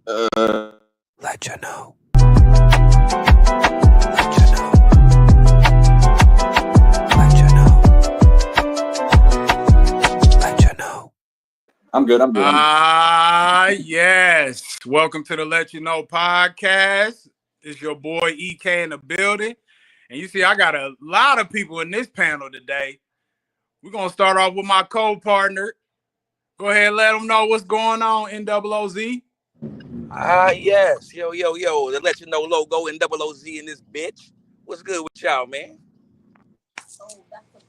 Let you know. Let you know. Let you know. Let you know. I'm good. Yes. Welcome to the Let You Know podcast. It's your boy EK in the building. And you see, I got a lot of people in this panel today. We're going to start off with my co-partner. Go ahead and let them know what's going on, NOOZ. Yes. Yo. The Let You Know logo and NOOZ in this bitch. What's good with y'all, man?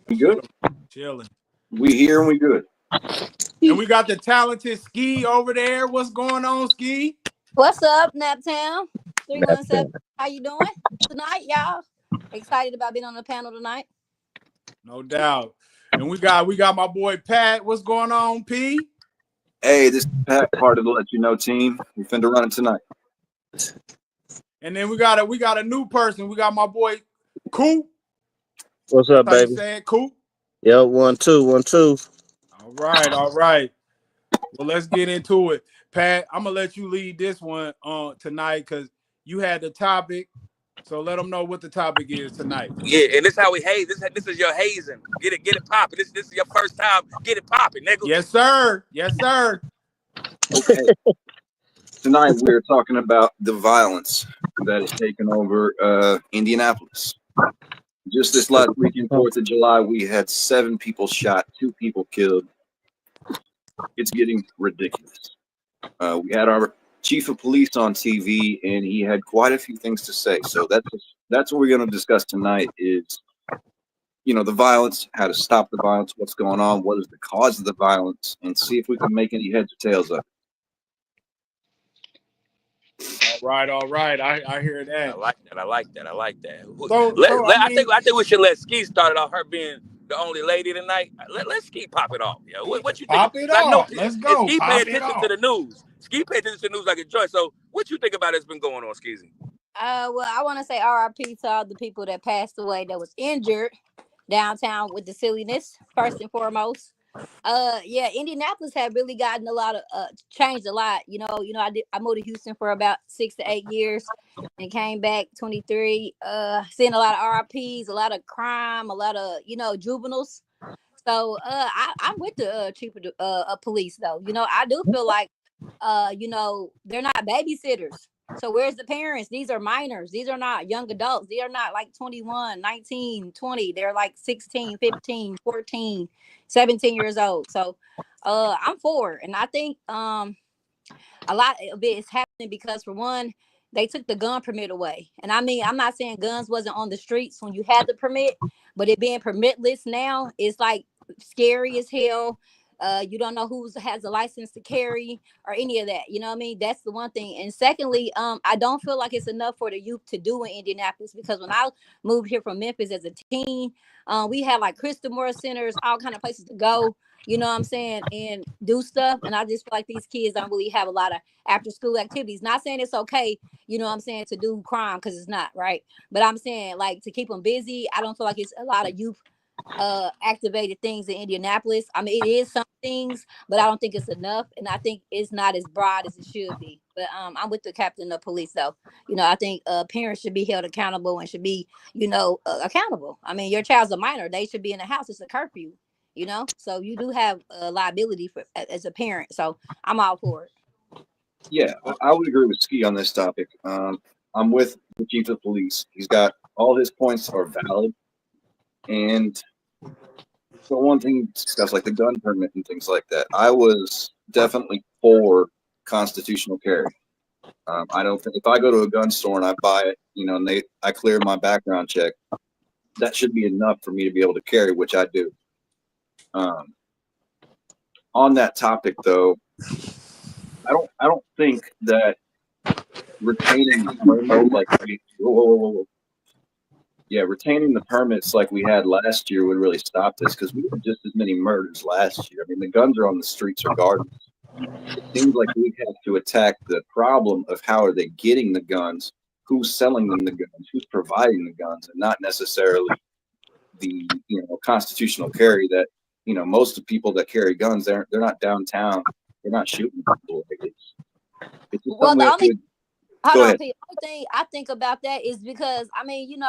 We good? Chilling. We here and we good. And we got the talented Ski over there. What's going on, Ski? What's up, Naptown? 317. How you doing tonight, y'all? Excited about being on the panel tonight. No doubt. And we got my boy Pat. What's going on, P? Hey, this is Pat, part of the Let You Know team. We finna run it tonight. And then we got a new person. We got my boy Coop. What's up, How you baby? saying, Coop? Yo, 1 2 1 2. All right. Well, let's get into it. Pat, I'm gonna let you lead this one tonight because you had the topic. So let them know what the topic is tonight. Yeah, and this how we haze. This is your hazing. Get it popping. This is your first time. Get it popping, nigga. Yes, sir. Okay. Tonight we're talking about the violence that has taken over Indianapolis. Just this last weekend, 4th of July, we had 7 people shot, 2 people killed. It's getting ridiculous. We had our chief of police on TV, and he had quite a few things to say. So that's what we're going to discuss tonight is, the violence, how to stop the violence, what's going on, what is the cause of the violence, and see if we can make any heads or tails of it. All right. I hear that. I like that. I think we should let Ski start it off. Her being the only lady tonight. Let Ski pop it off. Yo, what you think? Pop it off. Let's go. Ski pay attention to the news. Ski pay attention to the news like a joy. So what you think about what's been going on, Skeezy? Well, I want to say RIP to all the people that passed away that was injured downtown with the silliness, first and foremost. Indianapolis had really gotten a lot of changed a lot. I moved to Houston for about 6 to 8 years and came back 23. Seeing a lot of RIPs, a lot of crime, a lot of juveniles. So I'm with the chief of police though. I do feel like they're not babysitters. So where's the parents? These are minors. These are not young adults. They are not like 21, 19, 20. They're like 16, 15, 14, 17 years old. So I'm for it. And I think a lot of it is happening because, for one, they took the gun permit away. And I mean, I'm not saying guns wasn't on the streets when you had the permit, but it being permitless now is like scary as hell. You don't know who has a license to carry or any of that. You know what I mean? That's the one thing. And secondly, I don't feel like it's enough for the youth to do in Indianapolis, because when I moved here from Memphis as a teen, we had like Crystal Moore centers, all kind of places to go, you know what I'm saying, and do stuff. And I just feel like these kids don't really have a lot of after school activities. Not saying it's okay, you know what I'm saying, to do crime, because it's not, right? But I'm saying, like, to keep them busy, I don't feel like it's a lot of youth activated things in Indianapolis. I mean, it is some things, but I don't think it's enough, and I think it's not as broad as it should be. But I'm with the captain of police though. I think parents should be held accountable and should be accountable. I mean, your child's a minor, they should be in the house. It's a curfew, so you do have a liability for as a parent. So I'm all for it. Yeah, I would agree with Ski on this topic. I'm with the chief of police. He's got all his points are valid. And so one thing to discuss, like the gun permit and things like that, I was definitely for constitutional carry. I don't think if I go to a gun store and I buy it, and I clear my background check, that should be enough for me to be able to carry, which I do. On that topic, though, I don't think that retaining the permit retaining the permits like we had last year would really stop this, because we had just as many murders last year. I mean, the guns are on the streets regardless. It seems like we have to attack the problem of how are they getting the guns, who's selling them the guns, who's providing the guns, and not necessarily the constitutional carry that most of the people that carry guns, they're not downtown, they're not shooting people. It's just Well, something we the have only to. hold Go on, ahead. Pete. The only thing I think about that is because I mean,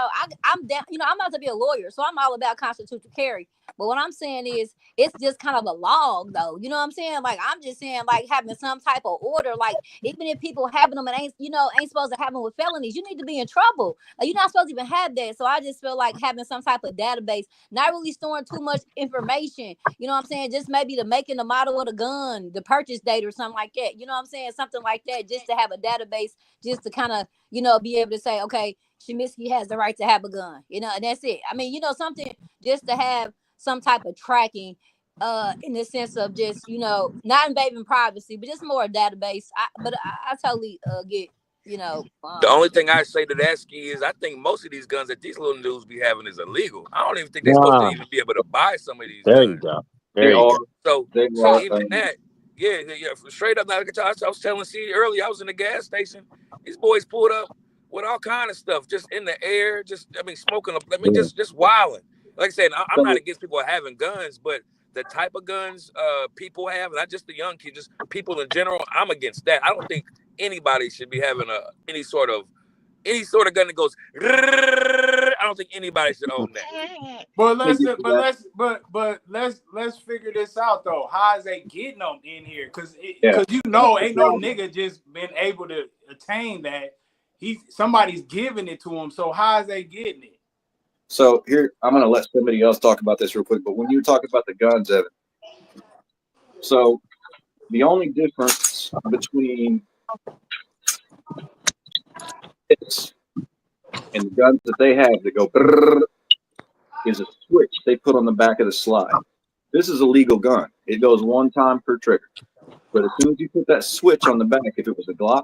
I'm down. I'm about to be a lawyer, so I'm all about constitutional carry. But what I'm saying is, it's just kind of a log, though. You know what I'm saying? Like I'm just saying, like having some type of order. Like even if people having them and ain't supposed to have them with felonies, you need to be in trouble. Like, you're not supposed to even have that. So I just feel like having some type of database, not really storing too much information. You know what I'm saying? Just maybe the making, the model of the gun, the purchase date, or something like that. You know what I'm saying? Something like that, just to have a database, just to kind of, be able to say, okay, Sheminsky has the right to have a gun, and that's it. I mean, something just to have some type of tracking, in the sense of just, not invading privacy, but just more a database. I totally get, The only thing I say to that, Ski, is I think most of these guns that these little dudes be having is illegal. I don't even think they're supposed to Nah, even be able to buy some of these there you guns. go. They There you are. go. So They so are. even that, yeah, straight up. Like I was telling C earlier, I was in the gas station. These boys pulled up with all kind of stuff, just in the air, smoking. I mean, Yeah. just wilding. Like I said, I'm not So, against people having guns, but the type of guns people have, not just the young kids, just people in general, I'm against that. I don't think anybody should be having any sort of gun that goes. I don't think anybody should own that. But thank let's you for that. let's figure this out though. How is they getting them in here? Cause Yeah. ain't That's no the problem. nigga just been able to attain that. Somebody's giving it to him. So how is they getting it? So here, I'm going to let somebody else talk about this real quick. But when you talk about the guns, Evan, so the only difference between this and the guns that they have that go brrr is a switch they put on the back of the slide. This is a legal gun. It goes one time per trigger. But as soon as you put that switch on the back, if it was a Glock,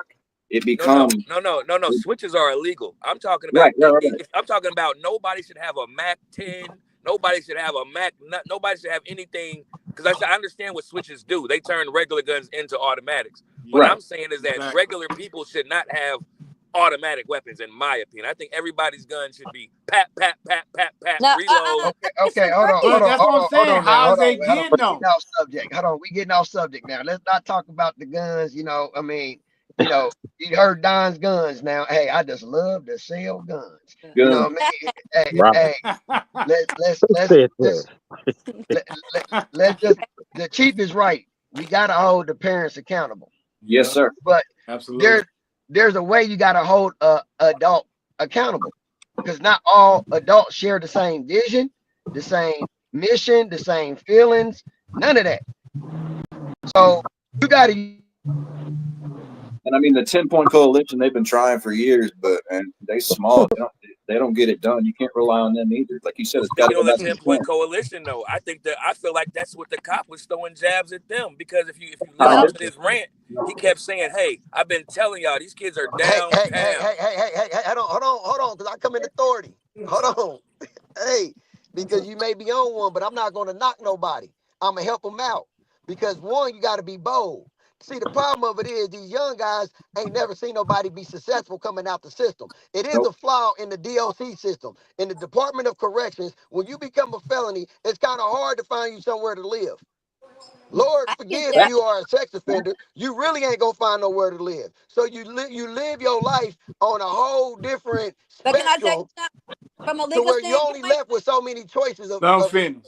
it becomes No. Switches are illegal. I'm talking right. about. I'm talking about nobody should have a Mac 10. Nobody should have a Mac. Nobody should have anything. Because I understand what switches do. They turn regular guns into automatics. What Right. I'm saying is that regular people should not have automatic weapons, in my opinion. I think everybody's gun should be pat, pat, pat, pat, pat, no, reload. Okay, hold on, But that's what I'm saying. How is they Hold on. getting We're them? getting off subject. Hold on, we getting off subject now. Let's not talk about the guns. I mean, you heard Don's guns now. Hey, I just love to sell guns. You know what I mean? Hey, Right. let's just, the chief is right. We gotta hold the parents accountable. Yes, sir. But Absolutely. there's a way you gotta hold a adult accountable, because not all adults share the same vision, the same mission, the same feelings, none of that. So you gotta. And I mean, the 10-point coalition, they've been trying for years, and they small. They don't get it done. You can't rely on them either. Like you said, it's got to Speaking go on the back to the 10-point point. coalition, though, I feel like that's what the cop was throwing jabs at them, because if you listen Well, to his rant, he kept saying, "Hey, I've been telling y'all these kids are Hey, downtown." hold on, because I come in authority. Hold on. Hey, because you may be on one, but I'm not going to knock nobody. I'm going to help them out. Because one, you got to be bold. See, the problem of it is these young guys ain't never seen nobody be successful coming out the system. It is Nope. a flaw in the DOC system. In the Department of Corrections, when you become a felony, it's kind of hard to find you somewhere to live. Lord, I get forgive that. you are a sex offender. You really ain't gonna find nowhere to live. So you live your life on a whole different But can I tell spectrum, you something from a to legal where you only standpoint? left with so many choices of Let them finish.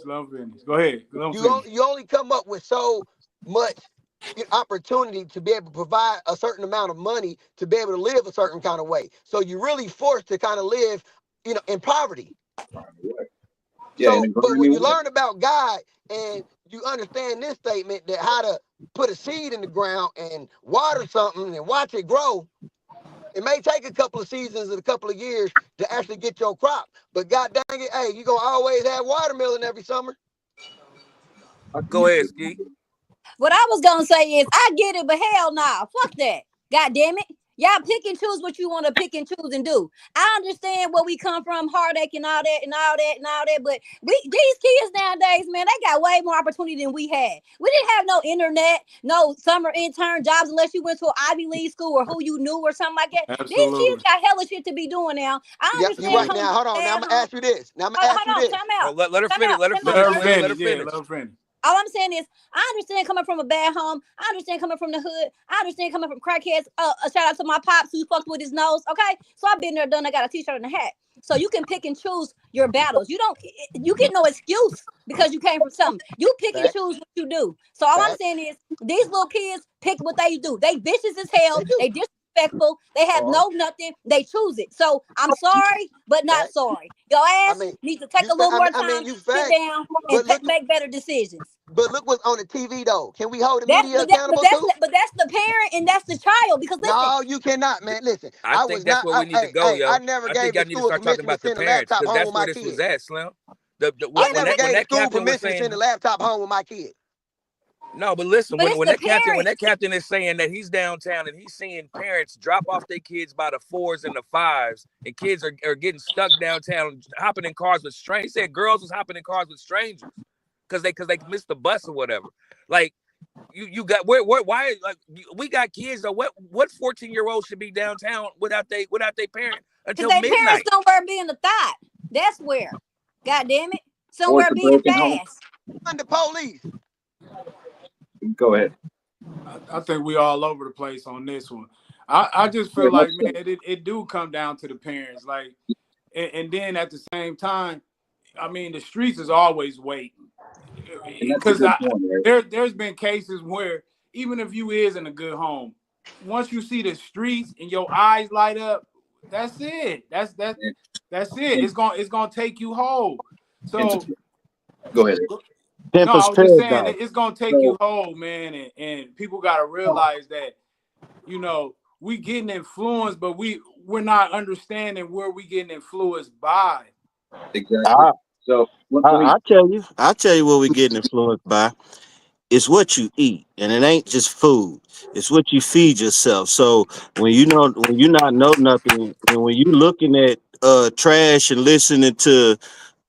Go ahead. Let them finish. you only come up with so much opportunity to be able to provide a certain amount of money to be able to live a certain kind of way. So you're really forced to kind of live, in poverty. Yeah, So, in a but grimy when you way. learn about God and you understand this statement, that how to put a seed in the ground and water something and watch it grow, it may take a couple of seasons and a couple of years to actually get your crop. But God dang it, hey, you're going to always have watermelon every summer. Go ahead, Ski. What I was gonna say is, I get it, but hell nah, fuck that. God damn it. Y'all pick and choose what you want to pick and choose and do. I understand where we come from, heartache and all that and all that and all that, but these kids nowadays, man, they got way more opportunity than we had. We didn't have no internet, no summer intern jobs unless you went to an Ivy League school or who you knew or something like that. These kids Absolutely. got hella shit to be doing now. I Yep, you're understand right. Now, hold on. Now, I'm going to ask you this. Hold on, time out. Let her Time finish. out. Let her Time finish, out. Let Glenn. her Let her finish. Yeah, finish. let her finish. All I'm saying is, I understand coming from a bad home. I understand coming from the hood. I understand coming from crackheads. A shout out to my pops who fucked with his nose. Okay, so I've been there, done. I got a t-shirt and a hat. So you can pick and choose your battles. You get no excuse because you came from something. You pick and Facts. choose what you do. So all I'm Facts. saying is, these little kids pick what they do. They vicious as hell. They do. They disrespectful. They have Or no nothing. They choose it. So I'm sorry, but not facts. sorry. Your I ass mean, needs to take you. a little I more mean, time, you sit facts. down, and But look, make better decisions. but look what's on the TV though. Can we hold the That's media but that accountable too? but that's the parent and that's the child. Because listen, No, you cannot, man. Listen, I I think was that's not. where we need to go, Hey, I yo. never I think gave y'all the need to school start talking permission to about the send a parents laptop because home that's with where my this was kid. at, Slim. I When never that gave the school captain was permission to saying send a laptop home with my kid. no, but listen, but it's when the that parents. captain is saying that he's downtown and he's seeing parents drop off their kids by the 4s and the 5s, and kids are getting stuck downtown, hopping in cars with strangers. He said girls was hopping in cars with strangers because they missed the bus or whatever. Like you got why like we got kids though. What 14-year-old should be downtown without they parent Because until they parents midnight? somewhere being the thought. That's where. God damn it. Or Somewhere it's a being broken home. fast. And the police. Go ahead. I think we all over the place on this one. I just feel Very much like, so. man, it do come down to the parents. Like, and then at the same time, I mean, the streets is always waiting. And that's a Because good point, right? there's been cases where even if you is in a good home, once you see the streets and your eyes light up, that's it. That's it. And, It's gonna take you whole. and So go ahead. no, I Pimpers was just saying paradise. it's gonna take you So whole, man, and people gotta realize that, we getting influenced, but we're not understanding where we getting influenced by. exactly. I, So let me. I tell you what we getting influenced by. It's what you eat, and it ain't just food. It's what you feed yourself. So when you not know nothing, and when you looking at trash and listening to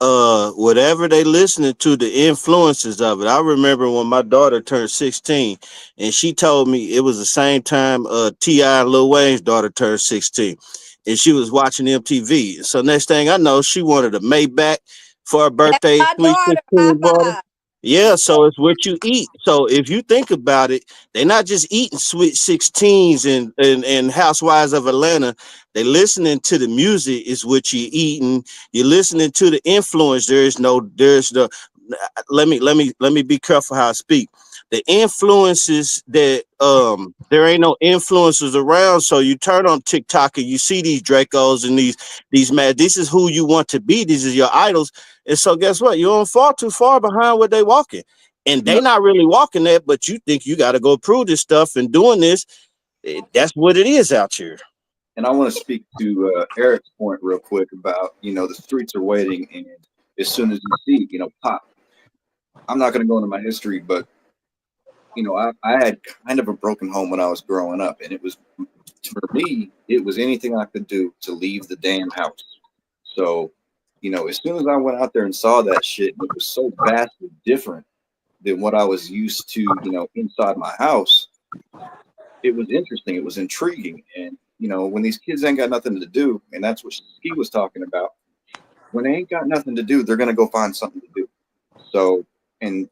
whatever they listening to, the influences of it. I remember when my daughter turned 16, and she told me it was the same time T.I. and Lil Wayne's daughter turned 16, and she was watching MTV. So next thing I know, she wanted a Maybach for her That's birthday, my Sweet daughter. High 16 bought her. five. Yeah, so it's what you eat. So if you think about it, they're not just eating Sweet 16s and Housewives of Atlanta. They listening to the music is what you're eating. You're listening to the influence. There's the let me be careful how I speak. The influences that there ain't no influencers around. So you turn on TikTok and you see these Dracos and these mad. This is who you want to be. These are your idols. And so guess what? You don't fall too far behind what they walking. And they No, not really walking that, but you think you got to go prove this stuff and doing this. That's what it is out here. and I want to speak to Eric's point real quick about the streets are waiting, and as soon as you see pop. I'm not going to go into my history, but I had kind of a broken home when I was growing up, and it was for me, it was anything I could do to leave the damn house. So, as soon as I went out there and saw that shit, it was so vastly different than what I was used to, inside my house. It was interesting. It was intriguing. And, when these kids ain't got nothing to do, and that's what Ski was talking about, when they ain't got nothing to do, they're going to go find something to do. So, and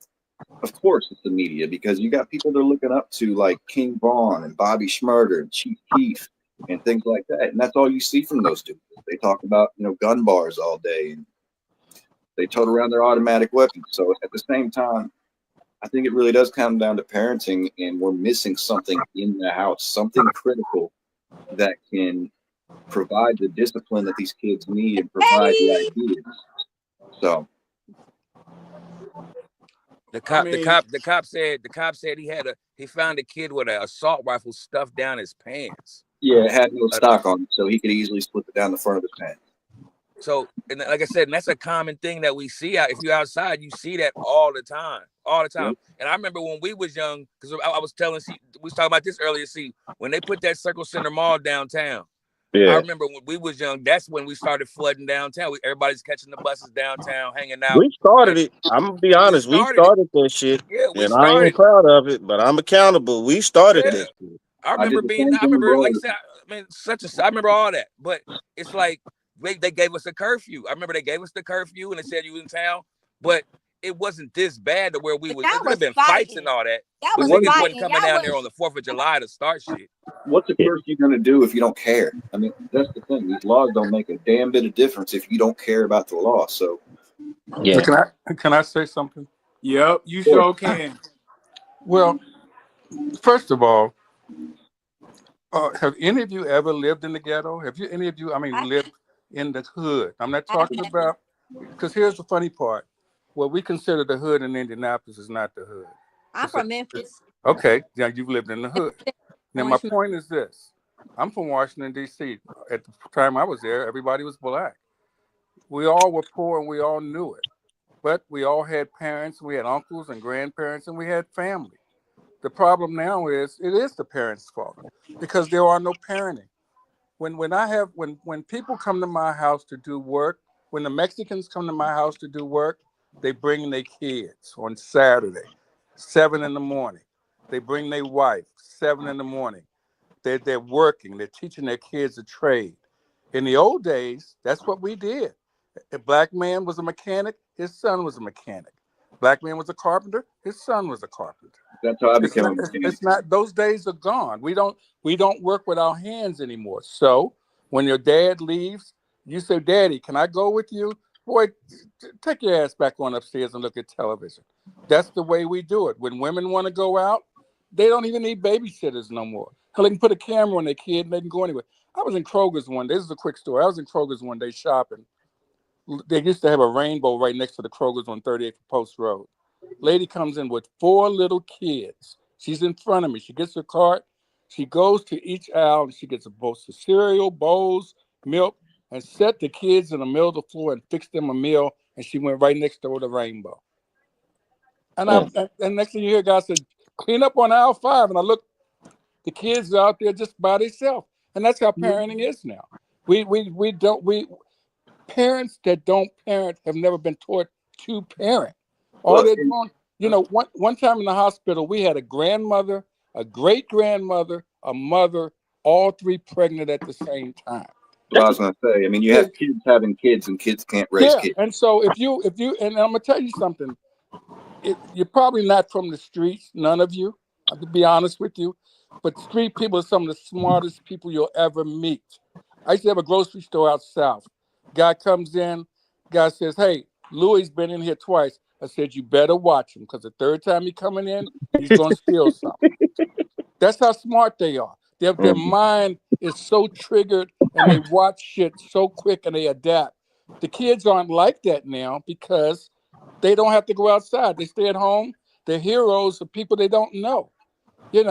of course, it's the media because you got people they're looking up to like King Vaughn and Bobby Schmurder and Chief Keef and things like that. And that's all you see from those dudes. They talk about, gun bars all day and they tote around their automatic weapons. So at the same time, I think it really does come down to parenting, and we're missing something in the house, something critical that can provide the discipline that these kids need and provide the Hey, ideas. So The I cop, the mean, cop, the cop said he found a kid with an assault rifle stuffed down his pants. yeah, it had no Uh, stock on it, so he could easily slip it down the front of his pants. so, and like I said, and that's a common thing that we see out. If you're outside, you see that all the time, all the time. Yep. And I remember when we was young, because I was telling, we was talking about this earlier. See, when they put that Circle Center Mall downtown, I Yeah. remember when we was young. That's when we started flooding downtown. Everybody's catching the buses downtown, hanging out, We started and it. I'm gonna be we honest. We started it. started that shit, Yeah, we and I ain't started. proud of it, but I'm accountable. We started Yeah. that shit. I I did remember the being, same I thing with remember, like you rollers. said, I mean, I remember all that. But it's like they gave us a curfew. I remember they gave us the curfew and they said you in town. But it wasn't this bad to where we But was. y'all It could have was been fights and fighting. all that, Y'all but was niggas wasn't fighting. coming Y'all down there was on the 4th of July to start shit. What's the first you're gonna do if you don't care? I mean, that's the thing. These laws don't make a damn bit of difference if you don't care about the law. So, Yeah. Can I say something? Yep, you of course, sure can. Well, first of all, have any of you ever lived in the ghetto? Have you any of you? I mean, I, lived in the hood? I'm not I talking have. about because here's the funny part. What we consider the hood in Indianapolis is not the hood. I'm from Memphis. Okay, yeah, you've lived in the hood. Now, my Orange. point is this: I'm from Washington D.C. At the time I was there, everybody was black. We all were poor and we all knew it, but we all had parents, we had uncles and grandparents, and we had family. The problem now is it is the parents' fault because there are no parenting. When people come to my house to do work, when the Mexicans come to my house to do work, they bring their kids on Saturday, 7 in the morning. They bring their wife, 7 in the morning. They're working, they're teaching their kids a trade. In the old days, that's what we did. A black man was a mechanic, his son was a mechanic. Black man was a carpenter, his son was a carpenter. that's how I It's became not, a mechanic. it's not, those days are gone. We don't work with our hands anymore. So when your dad leaves, you say, Daddy, can I go with you? Boy, take your ass back on upstairs and look at television. That's the way we do it. When women want to go out, they don't even need babysitters no more. They can put a camera on their kid and they can go anywhere. I was in Kroger's one day. This is a quick story. I was in Kroger's one day shopping. They used to have a rainbow right next to the Kroger's on 38th Post Road. Lady comes in with 4 little kids. She's in front of me. She gets her cart. She goes to each aisle and she gets a bowl of cereal, bowls, milk, and set the kids in the middle of the floor and fixed them a meal. And she went right next door to the rainbow. And next thing you hear, God said, clean up on aisle 5. And I look, the kids are out there just by themselves. And that's how parenting is now. We parents that don't parent have never been taught to parent. All Look, they're doing, one time in the hospital, we had a grandmother, a great grandmother, a mother, all 3 pregnant at the same time. what I was gonna say. I mean, you have kids having kids, and kids can't raise Yeah, kids. and so if you, and I'm gonna tell you something, you're probably not from the streets, none of you, to be honest with you, but street people are some of the smartest people you'll ever meet. I used to have a grocery store out south. Guy comes in, guy says, hey, Louis been in here twice. I said, you better watch him because the third time he coming in, he's going to steal something. That's how smart they are. Their mind is so triggered and they watch shit so quick and they adapt. The kids aren't like that now because they don't have to go outside. They stay at home. They're heroes of people they don't know. When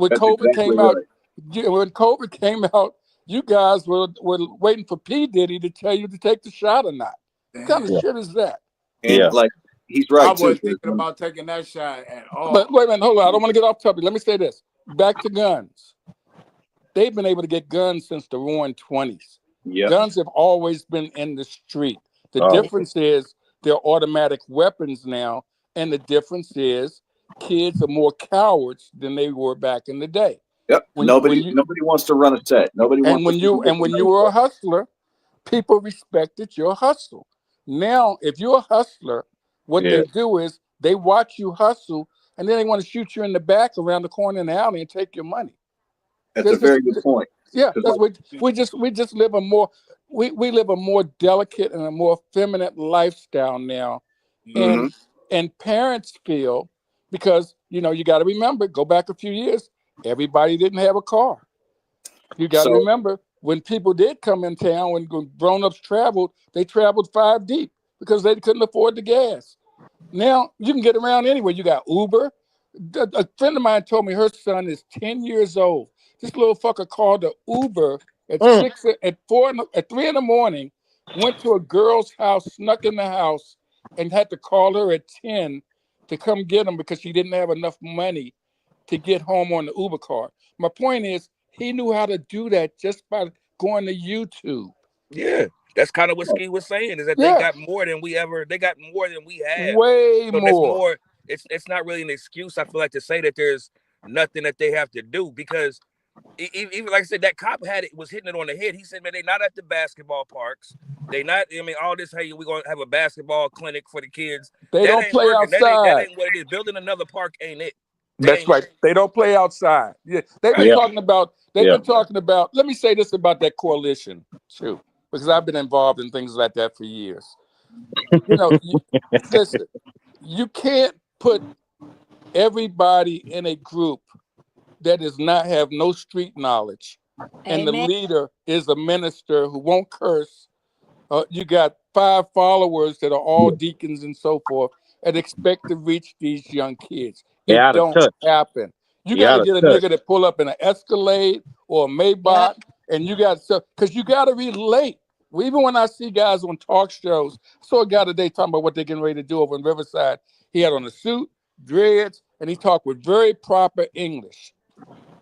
That's COVID exactly came out, right. you guys were waiting for P. Diddy to tell you to take the shot or not. What kind of Damn. shit is that? And Yeah. like, he's I right too. wasn't thinking about taking that shot at all. But wait a minute, hold on. I don't want to get off topic. Let me say this. Back to guns. They've been able to get guns since the roaring 20s. Yep. Guns have always been in the street. The Oh. difference is they're automatic weapons now, and the difference is kids are more cowards than they were back in the day. Yep. When Nobody you wants to run a set. Nobody and wants when to you and when you were a hustler, people respected your hustle. Now, if you're a hustler, what Yeah. they do is they watch you hustle, and then they want to shoot you in the back around the corner in the alley and take your money. That's a very good point. Yeah, 'Cause that's like, we just live a more we live a more delicate and a more feminine lifestyle now, and and parents feel because you got to remember, go back a few years, everybody didn't have a car. You got to so remember when people did come in town, when grown-ups traveled, they traveled 5 deep because they couldn't afford the gas. Now you can get around anywhere. You got Uber. A friend of mine told me her son is 10 years old. This little fucker called the Uber at Mm. 3 in the morning, went to a girl's house, snuck in the house, and had to call her at 10 to come get him because she didn't have enough money to get home on the Uber card. My point is, he knew how to do that just by going to YouTube. Yeah, that's kind of what Ski was saying, is that Yeah, they got more than we have. way So there's more. more. It's not really an excuse, I feel like, to say that there's nothing that they have to do, because Even like I said, that cop was hitting it on the head. He said, man, they not at the basketball parks. They not. I mean, all this. Hey, we're gonna have a basketball clinic for the kids. They That don't ain't play working. That outside. ain't what it is. Building another park ain't it. They That's ain't right. They don't play outside. Yeah, they've been right. Yeah, talking about. They've yeah. been talking about. Let me say this about that coalition too, because I've been involved in things like that for years. Listen, you can't put everybody in a group that does not have no street knowledge, and the Amen. leader is a minister who won't curse. You got 5 followers that are all deacons and so forth, and expect to reach these young kids. They It out of don't touch. happen. You They got to out of get a touch. nigga that pull up in an Escalade or a Yep. Maybach, and you got so because you got to relate. Even when I see guys on talk shows, I saw a guy today talking about what they're getting ready to do over in Riverside. He had on a suit, dreads, and he talked with very proper English.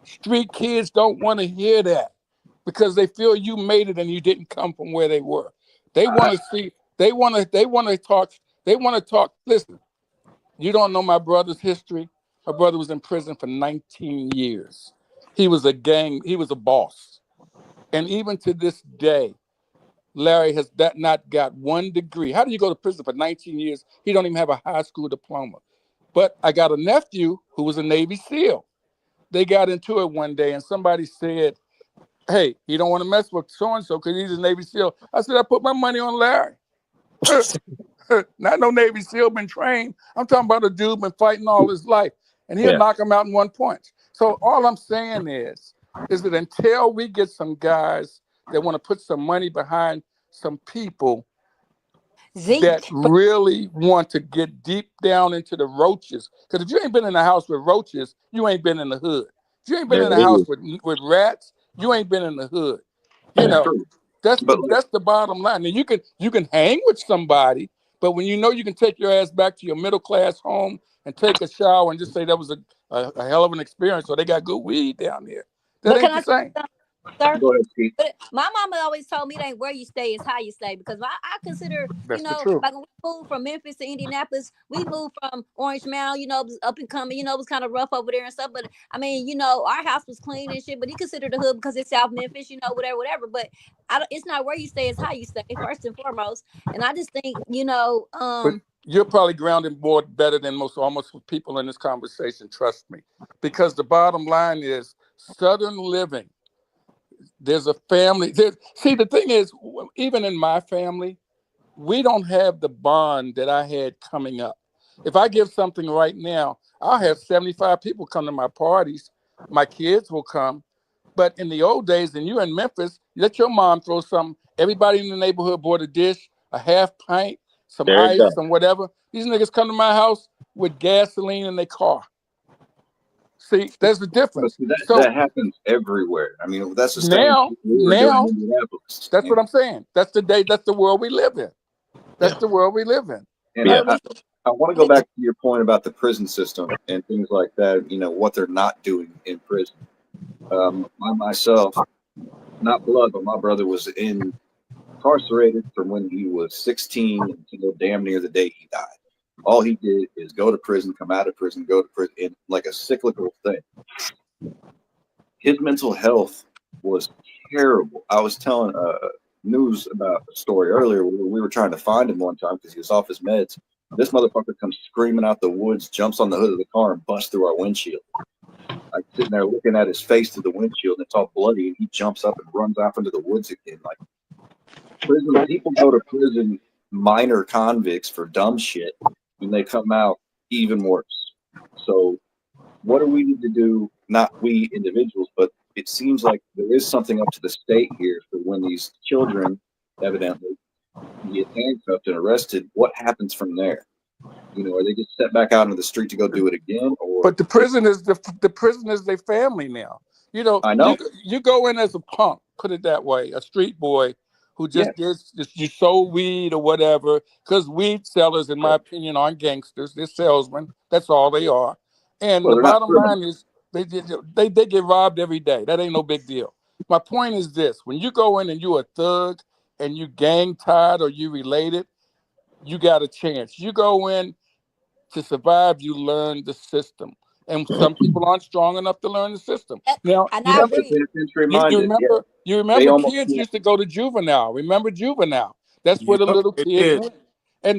Street kids don't want to hear that because they feel you made it and you didn't come from where they were. They want to see. They want to talk. They want to talk. Listen, you don't know my brother's history. My brother was in prison for 19 years. He was a gang. He was a boss, and even to this day, Larry has not got 1 degree. How do you go to prison for 19 years? He don't even have a high school diploma. But I got a nephew who was a Navy SEAL. They got into it one day, and somebody said, hey, you don't want to mess with so and so because he's a Navy SEAL. I said, I put my money on Larry. Not no Navy SEAL been trained. I'm talking about a dude been fighting all his life, and he'll Yeah. knock him out in 1 punch. So all I'm saying is that until we get some guys that want to put some money behind some people that Zeke. really want to get deep down into the roaches. Because if you ain't been in the house with roaches, you ain't been in the hood. If you ain't been There in the it house is. with rats, you ain't been in the hood. You Yeah. know, True. that's But the that's the bottom line. And you can hang with somebody, but when you know you can take your ass back to your middle class home and take a shower and just say that was a hell of an experience, or they got good weed down there. That But can ain't I the say same. something, sir? go ahead, Keith. But my mama always told me it ain't where you stay, it's how you stay. Because I consider, That's the truth. like when we moved from Memphis to Indianapolis, we moved from Orange Mound, it was up and coming, it was kind of rough over there and stuff. But I mean, our house was clean and shit, but he considered the hood because it's South Memphis, whatever, whatever. But it's not where you stay, it's how you stay, first and foremost. And I just think, But you're probably grounded more better than almost people in this conversation. Trust me, because the bottom line is Southern living. There's a family. See, the thing is, even in my family, we don't have the bond that I had coming up. If I give something right now, I'll have 75 people come to my parties. My kids will come. But in the old days, and you in Memphis, you let your mom throw something. Everybody in the neighborhood bought a dish, a half pint, some There it ice, goes. some whatever. These niggas come to my house with gasoline in their car. See, there's the But difference. see, that So happens everywhere. I mean, that's the same now, shit we were doing now, in Indianapolis. that's what I'm saying. That's the day. That's the world we live in. That's Yeah. the world we live in. And Yeah. I want to go back to your point about the prison system and things like that. What they're not doing in prison. I myself, not blood, but my brother was incarcerated from when he was 16 until damn near the day he died. All he did is go to prison, come out of prison, go to prison, in like a cyclical thing. His mental health was terrible. I was telling news about a story earlier. We were trying to find him one time because he was off his meds. This motherfucker comes screaming out the woods, jumps on the hood of the car, and busts through our windshield. I'm sitting there looking at his face through the windshield, and it's all bloody, and he jumps up and runs off into the woods again. Like prison, people go to prison, minor convicts for dumb shit, and they come out even worse. So what do we need to do? Not we individuals, but it seems like there is something up to the state here for when these children evidently get handcuffed and arrested. What happens from there? Are they get set back out into the street to go do it again, or But the prison is the prison is their family now. I You know, you go in as a punk, put it that way, a street boy who yes, you sold weed or whatever. Because weed sellers, in my opinion, aren't gangsters. They're salesmen. That's all they are. And well, the they're not bottom criminals. line is they get robbed every day. That ain't no big deal. My point is this: when you go in and you're a thug and you gang tied or you related, you got a chance. You go in to survive, you learn the system. and some people aren't strong enough to learn the system. Now, And you I That's remember, the agree. penitentiary you minded. Yeah, remember, you they remember, almost kids can't. used to go to juvenile. Remember juvenile? That's where the Yep, little it kids is. went.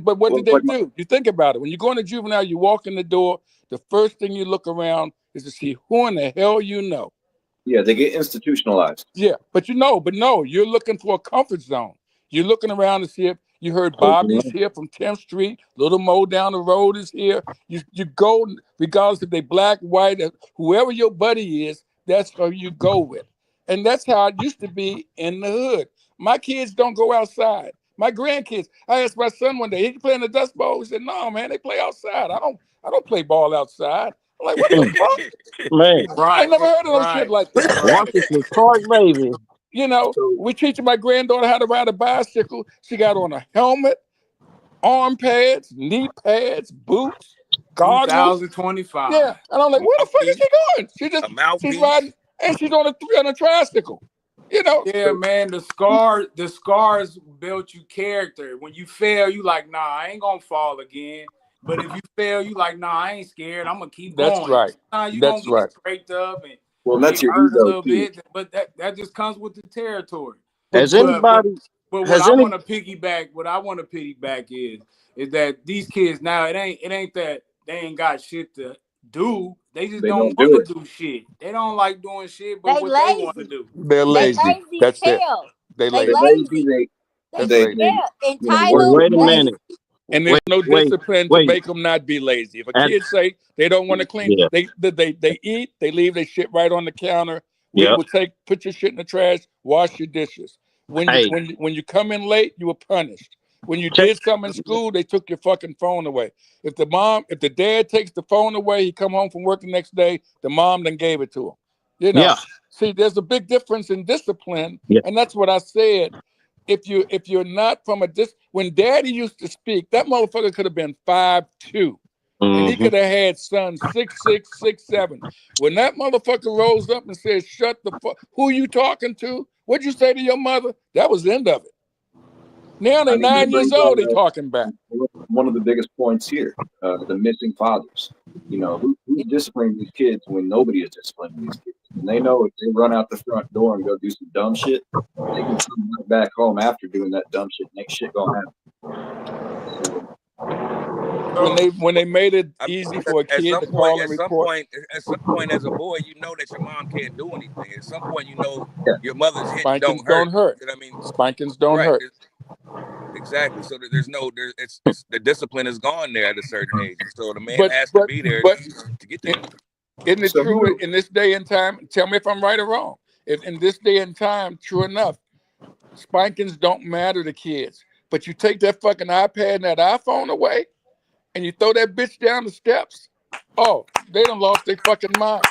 But what Well, did they but do? You think about it. When you go into juvenile, you walk in the door. The first thing you look around is to see who in the hell you know. yeah, they get institutionalized. Yeah, but no, you're looking for a comfort zone. You're looking around to see if you heard Hope Bobby's here from 10th Street, Little Mo down the road is here. You go regardless if they black, white, whoever your buddy is, that's who you go with. And that's how it used to be in the hood. My kids don't go outside. My grandkids. I asked my son one day, he play in the Dust Bowl. He said, "No, man, they play outside. I don't play ball outside." I'm like, "What the fuck?" man. I Right, ain't never heard of no shit right, like that. right. Marcus was Clark baby. You know, So we teaching my granddaughter how to ride a bicycle. She got on a helmet, arm pads, knee pads, boots, goggles. Yeah, 2025. and I'm like, where the fuck is Mouthpiece, she going? a She's mouthpiece. riding, and she's on a tricycle. You know, Yeah, man, the scars built you character. When you fail, you like, nah, I ain't gonna fall again. But if you fail, you like, nah, I ain't scared. I'm gonna keep that's going. right. Nah, you gonna That's get right. scraped up and well, get that's your hurt a ego little too. bit, but that just comes with the territory. Has But but anybody but what has I any want to piggyback is that these kids now it ain't that they ain't got shit to do. They just They don't don't want do to it. do shit. They don't like doing shit, but They what they want to lazy. do. They're They Yeah. lazy. lazy as That's it. hell. They They They're lazy. lazy. lazy. They That's They lazy. yeah, wait, entitled, wait a lazy. minute. And there's Wait, no wait, discipline to wait. make them not be lazy. If a And, kid say they don't want to clean, yeah, they eat, they leave their shit right on the counter. We yep. will put your shit in the trash, wash your dishes. Hey, When you come in late, you were punished. When you check did something in school, they took your fucking phone away. If the dad takes the phone away, he come home from work the next day, the mom then gave it to him. You know, yeah, see, there's a big difference in discipline, yeah. and that's what I said. If you're not from when daddy used to speak, that motherfucker could have been 5'2", and he Mm-hmm. could have had sons 6'6", 6'7". When that motherfucker rose up and said, "Shut the fuck," who you talking to? What'd you say to your mother? That was the end of it. Now I they mean, you 9 years bring old, they up talking back. one of the biggest points here: the missing fathers. You know, who's disciplining these kids when nobody is disciplining these kids? And they know if they run out the front door and go do some dumb shit, they can come right back home after doing that dumb shit. And ain't shit gonna happen. When they made it I mean, easy because for a kid to call and report. at some point, as a boy, you know that your mom can't do anything. At some point, you know Yeah, your mother's hitting Spankings don't hurt. don't hurt. You know what I mean? Spankings don't Right. hurt. Exactly. So there's no there. It's the discipline is gone there at a certain age, and so the man But has to but be there but to get isn't that. it so true in this day and time? Tell me if I'm right or wrong. If in this day and time, true enough, spankings don't matter to kids. But you take that fucking iPad and that iPhone away, and you throw that bitch down the steps. Oh, they done lost their fucking mind.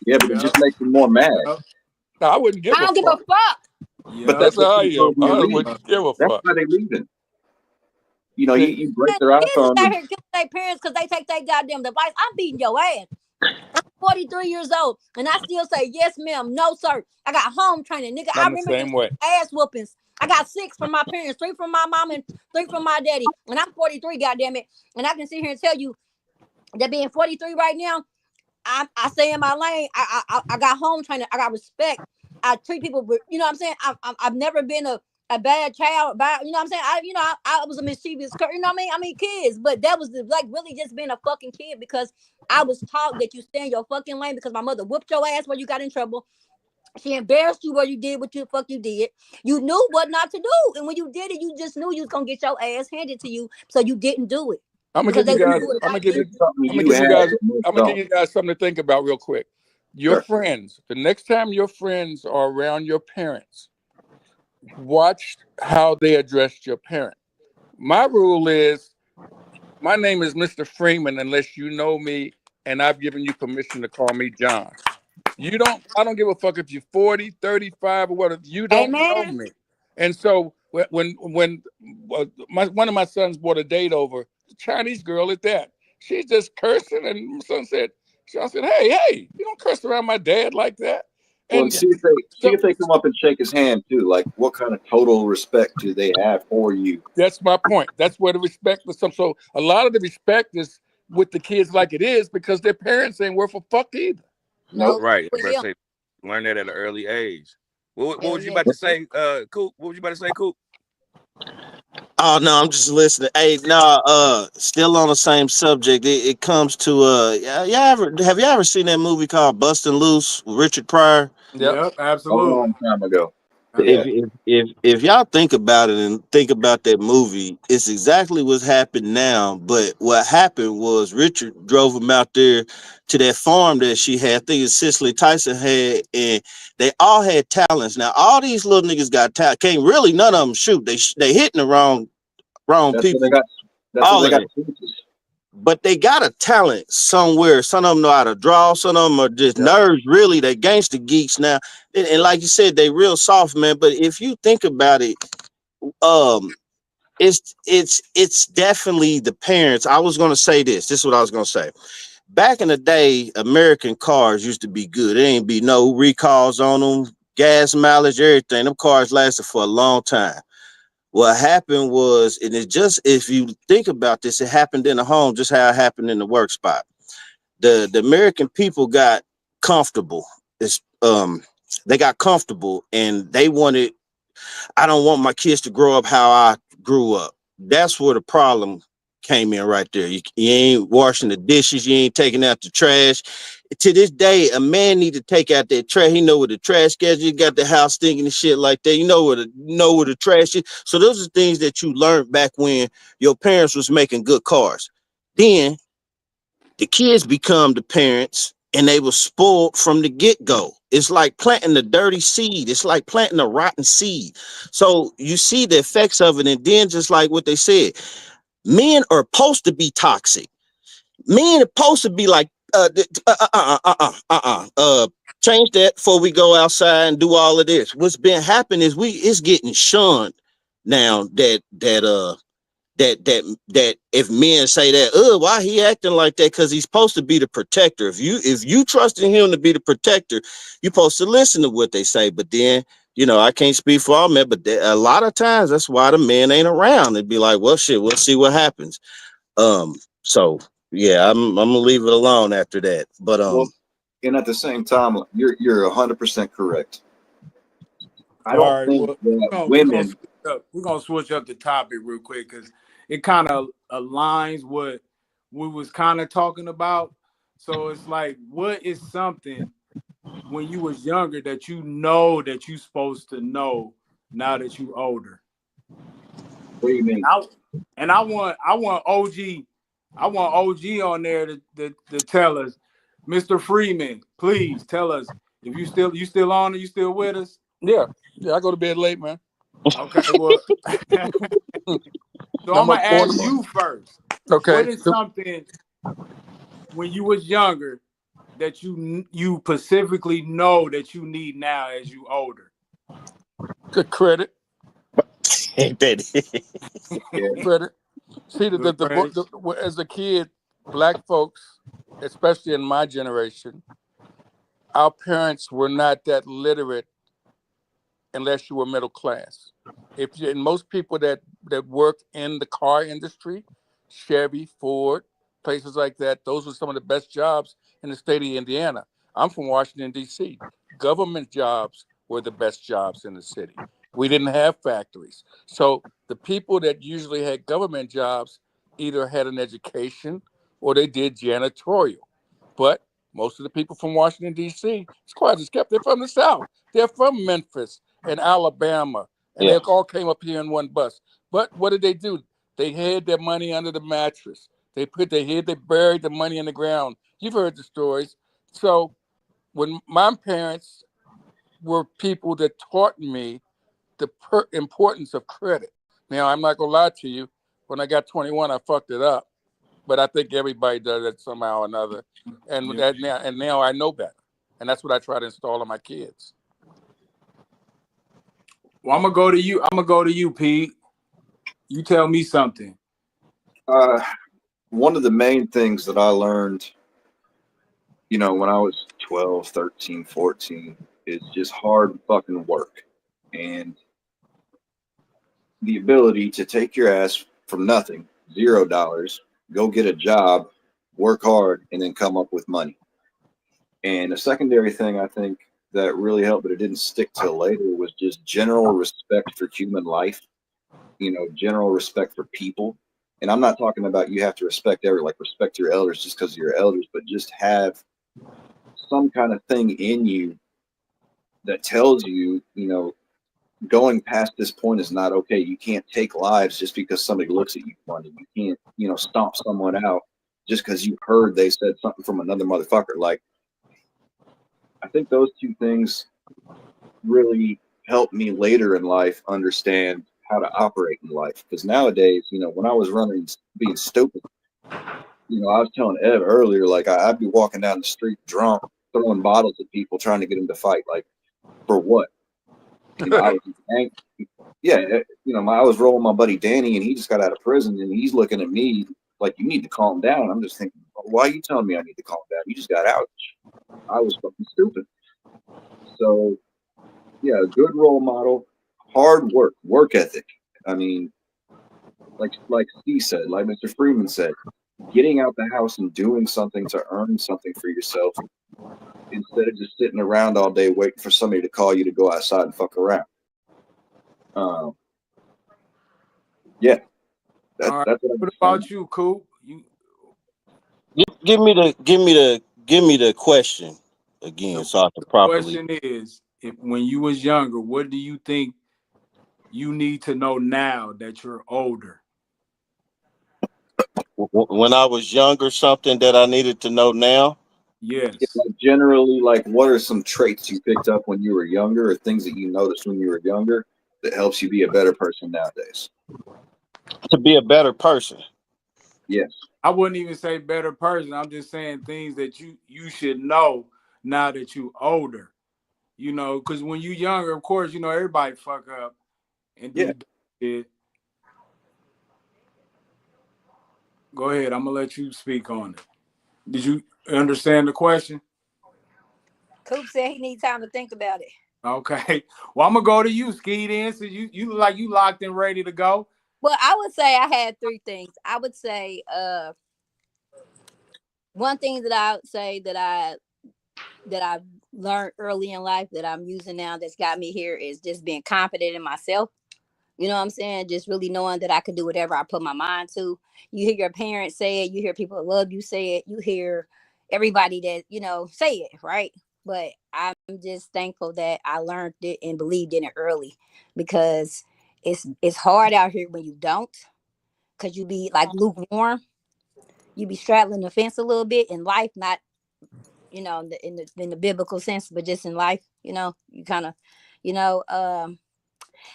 yeah, but it Yep. just makes them more mad. Yep. Now, I wouldn't give I a don't give a fuck. fuck. But Yep. that's That's what how I you am. told me to I leave. wouldn't give a That's fuck. why they leaving. You know, See, you break And their kids is iPhone. out here killing their parents because they take their goddamn device. I'm beating your ass. I'm 43 years old, and I still say yes, ma'am, no, sir. I got home training, nigga. I I'm the remember them same way. ass whoopings. I got 6 from my parents, 3 from my mom, and 3 from my daddy. And I'm 43, goddamn it. And I can sit here and tell you that being 43 right now, I stay in my lane. I got home training. I got respect. I treat people, you know what I'm saying? I've never been a bad child, you know what I'm saying? I was a mischievous, you know what I mean? I mean, kids, but that was like really just being a fucking kid because I was taught that you stay in your fucking lane because my mother whooped your ass where you got in trouble. She embarrassed you where you did what you fuck you did. You knew what not to do. And when you did it, you just knew you was going to get your ass handed to you. So you didn't do it I'm gonna because give they you would guys. do it I'm gonna right give then. you. It's something I'm gonna you give you have guys. that most I'm gonna give don't. you guys something to think about real quick. Your Sure. friends. The next time your friends are around your parents, watch how they address your parent. My rule is, my name is Mr. Freeman unless you know me and I've given you permission to call me John. I don't give a fuck if you're 40, 35 or whatever. You don't know Amen. me. And so when one of my sons brought a date over, the Chinese girl at that, she's just cursing, and my son said, hey, you don't curse around my dad like that. Well, and And see so if they come up and shake his hand too. Like, what kind of total respect do they have for you? that's my point. That's where the respect is. So a lot of the respect is with the kids like it is because their parents ain't worth a fuck either. No, Right. for But real. say learn that at an early age. What Hell was you yeah. about to say, Coop? What was you about to say, Coop? Oh no, I'm just listening. Hey, no, still on the same subject. It comes to have you ever seen that movie called Bustin' Loose with Richard Pryor? Yep. Yep, A long absolutely. time ago. If Yeah. Absolutely. if y'all think about it and think about that movie, it's exactly what's happened now. But what happened was Richard drove him out there to that farm that she had. I think it's Cicely Tyson had, and they all had talents. Now all these little niggas got talent. Can't really none of them shoot. They hitting the wrong That's what they people. got. That's what All they of got. them. But they got a talent somewhere. Some of them know how to draw. Some of them are just Yep. nerds. Really, they gangster geeks now. And like you said, they real soft, man. But if you think about it, um, it's definitely the parents. I was gonna say this. This is what I was gonna say. Back in the day, American cars used to be good. There ain't be no recalls on them, gas mileage, everything. Them cars lasted for a long time. What happened was, and it's just if you think about this, it happened in the home, just how it happened in the work spot. The American people got comfortable. It's they got comfortable and they wanted. I don't want my kids to grow up how I grew up. That's where the problem came in right there. You ain't washing the dishes, you ain't taking out the trash. To this day, a man need to take out that trash. He know where the trash gets. You got the house stinking and shit like that. You know where the trash is. So those are things that you learned back when your parents was making good cars. Then the kids become the parents and they were spoiled from the get-go. It's like planting a dirty seed. It's like planting a rotten seed. So you see the effects of it. And then just like what they said, men are supposed to be toxic. Men are supposed to be like, change that before we go outside and do all of this. What's been happening is it's getting shunned now that if men say that, oh, why he acting like that? Because he's supposed to be the protector. If you trust in him to be the protector, you're supposed to listen to what they say. But then, I can't speak for all men, but a lot of times that's why the men ain't around. It'd be like, well, shit, we'll see what happens. So yeah, I'm gonna leave it alone after that. But Well, and at the same time, you're 100% correct. I All don't right. think Well, that we're women. gonna switch up the topic real quick because it kind of aligns what we was kind of talking about. So it's like, what is something when you was younger that you know that you supposed to know now that you older? What do you And mean? I want OG on there to tell us, Mr. Freeman, please tell us if you still on, you still with us? Yeah. Yeah. I go to bed late, man. Okay, well, so I'm I'm gonna up 40. ask you first. What Okay. is something when you was younger that you specifically know that you need now as you older? Good credit. ain't that Yeah. Credit. See, Good credit. as a kid, black folks, especially in my generation, our parents were not that literate unless you were middle class. If you and most people that work in the car industry, Chevy, Ford, places like that, those were some of the best jobs in the state of Indiana. I'm from Washington D.C. Government jobs were the best jobs in the city. We didn't have factories, so the people that usually had government jobs either had an education or they did janitorial. But most of the people from Washington D.C., it's quite as kept. They're from the South. They're from Memphis and Alabama, and they yeah. all came up here in one bus. But what did they do? They hid their money under the mattress. They buried the money in the ground. You've heard the stories. So when my parents were people that taught me the importance of credit. Now I'm not gonna lie to you. When I got 21, I fucked it up, but I think everybody does it somehow or another. And Yeah. now I know better, and that's what I try to install in my kids. Well, I'm gonna go to you. I'm gonna go to you, Pete. You tell me something. Uh, One of the main things that I learned, when I was 12, 13, 14, is just hard fucking work and the ability to take your ass from nothing, $0, go get a job work hard, and then come up with money. And a secondary thing I think that really helped, but it didn't stick till later, was just general respect for human life. General respect for people. And I'm not talking about you have to respect respect your elders just because you're elders, but just have some kind of thing in you that tells you, going past this point is not okay. You can't take lives just because somebody looks at you funny. You can't, stomp someone out just because you heard they said something from another motherfucker. Like, I think those two things really helped me later in life understand how to operate in life. Because nowadays, when I was running, being stupid, I was telling Ev earlier, like I'd be walking down the street drunk, throwing bottles at people, trying to get them to fight. Like, for what? I was angry. Yeah, I was rolling my buddy Danny, and he just got out of prison, and he's looking at me like, you need to calm down. I'm just thinking, why are you telling me I need to calm down? You just got out. I was fucking stupid. So, yeah, a good role model, hard work ethic. I mean, like Steve said, like Mr. Freeman said, getting out the house and doing something to earn something for yourself instead of just sitting around all day waiting for somebody to call you to go outside and fuck around. Yeah, All right. that's What about you, Coop? Give me the question again, so I can The properly. question is, if when you was younger, what do you think you need to know now that you're older? When I was younger, something that I needed to know now. Yes. like generally, like, what are some traits you picked up when you were younger, or things that you noticed when you were younger that helps you be a better person nowadays? To be a better person. Yes. I wouldn't even say better person. I'm just saying things that you should know now that you older. Because when you younger, of course, everybody fuck up and do Yeah. shit. Go ahead. I'm gonna let you speak on it. Did you understand the question? Coop said he needs time to think about it. Okay. Well, I'm gonna go to you, Ski. Then, so you look like you locked and ready to go. Well, I would say I had three things. I would say one thing that I would say that I've learned early in life that I'm using now that's got me here is just being confident in myself. You know what I'm saying? Just really knowing that I can do whatever I put my mind to. You hear your parents say it, you hear people that love you say it, you hear everybody that, say it, right? But I'm just thankful that I learned it and believed in it early, because it's hard out here when you don't, because you be like lukewarm. You be straddling the fence a little bit in life, not in the biblical sense, but just in life, you kind of, you know, um,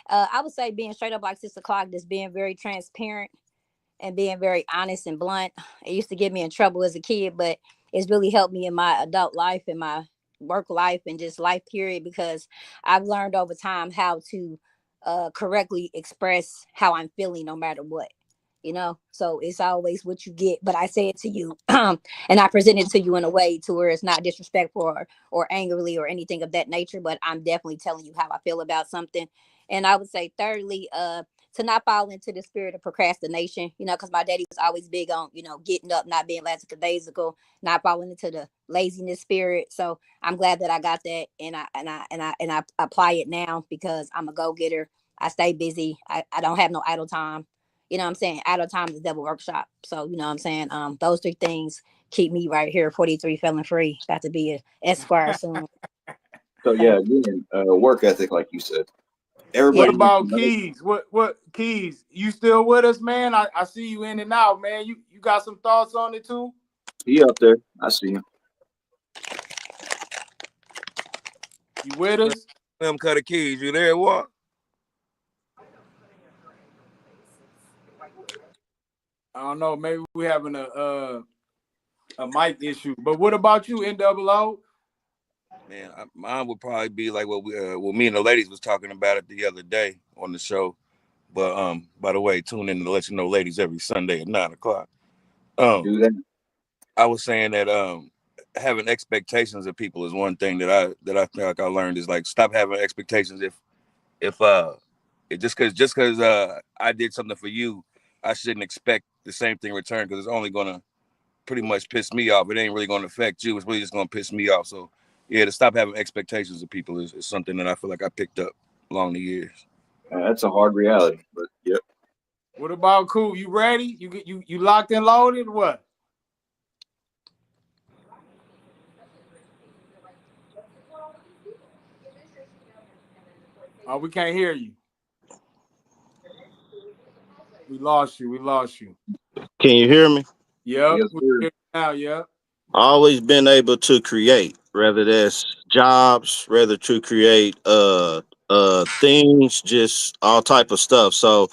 I would say being straight up like 6 o'clock, just being very transparent and being very honest and blunt. It used to get me in trouble as a kid, but it's really helped me in my adult life and my work life and just life period, because I've learned over time how to correctly express how I'm feeling no matter what. So it's always what you get, but I say it to you and I present it to you in a way to where it's not disrespectful or angrily or anything of that nature, but I'm definitely telling you how I feel about something. And I would say thirdly, to not fall into the spirit of procrastination, because my daddy was always big on, getting up, not being lackadaisical, not falling into the laziness spirit. So I'm glad that I got that, and I apply it now, because I'm a go-getter. I stay busy. I don't have no idle time. You know what I'm saying? Idle time is devil workshop. So, you know what I'm saying? Those three things keep me right here, 43 felon free. About to be a Esquire soon. So yeah, again, work ethic, like you said. What Everybody Yeah. needs to about know. Keys? What Keys? You still with us, man? I see you in and out, man. You got some thoughts on it too? He up there. I see him. You with us? Them cut of keys. You there, what? I don't know. Maybe we having a mic issue. But what about you, NWO? Man, mine would probably be like what me and the ladies was talking about it the other day on the show. But by the way, tune in to let you know, ladies, every Sunday at 9 o'clock. Do that. I was saying that having expectations of people is one thing that I feel like I learned is like stop having expectations if just because I did something for you, I shouldn't expect the same thing in return because it's only gonna pretty much piss me off. It ain't really going to affect you. It's really just going to piss me off. So, yeah, to stop having expectations of people is something that I feel like I picked up along the years. That's a hard reality, but yep. What about Cool? You ready? You locked and loaded? What? Oh, we can't hear you. We lost you. We lost you. Can you hear me? Yep. Yes, We sir. hear you now. Yep. Always been able to create, whether that's jobs, whether to create things, just all type of stuff. So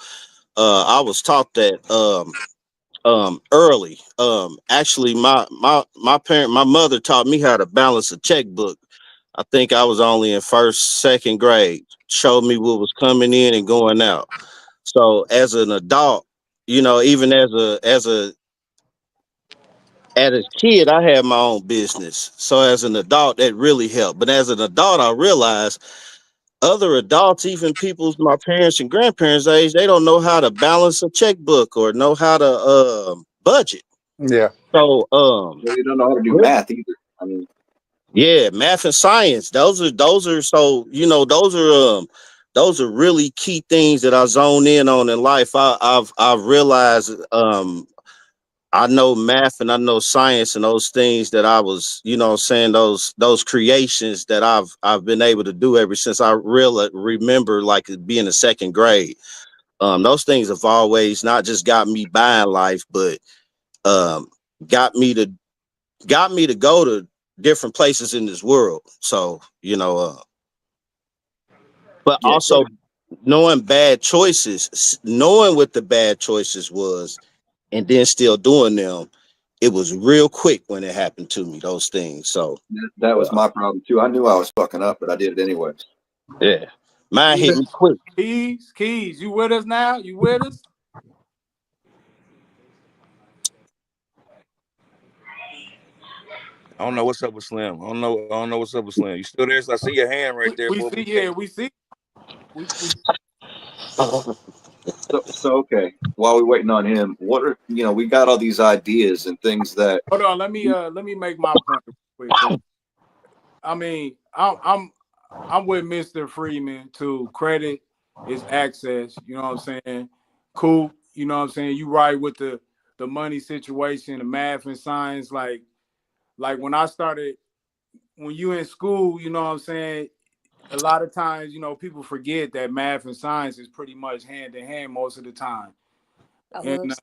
I was taught that early. Actually my mother taught me how to balance a checkbook. I think I was only in first, second grade. Showed me what was coming in and going out. So as an adult, even as a kid, I had my own business. So as an adult, that really helped. But as an adult, I realized other adults, even people's my parents and grandparents' age, they don't know how to balance a checkbook or know how to budget. Yeah. So Well, you don't know how to do really, math either. I mean, yeah, math and science. Those are so those are really key things that I zone in on in life. I've realized I know math and I know science and those things that I was, saying those creations that I've been able to do ever since I really remember like being in second grade. Those things have always not just got me by in life, but um, got me to go to different places in this world. So but yeah, also knowing bad choices, knowing what the bad choices was, and then still doing them. It was real quick when it happened to me. Those things. So that was uh, my problem too. I knew I was fucking up, but I did it anyways. yeah, mine hit Yeah. me quick. Keys. You with us now? You with us? I don't know what's up with Slim. I don't know what's up with Slim. You still there? So I see your hand right there, We boy. see. We Yeah, can't. we see. We So okay. While we're waiting on him, what are we got all these ideas and things that hold on. Let me make my point quick. 'Cause, I mean, I'm with Mr. Freeman too. Credit is access. You know what I'm saying? Cool. You know what I'm saying? You right with the money situation, the math and science. Like when I started, when you in school, you know what I'm saying? A lot of times, people forget that math and science is pretty much hand in hand most of the time. Oh, And whoops.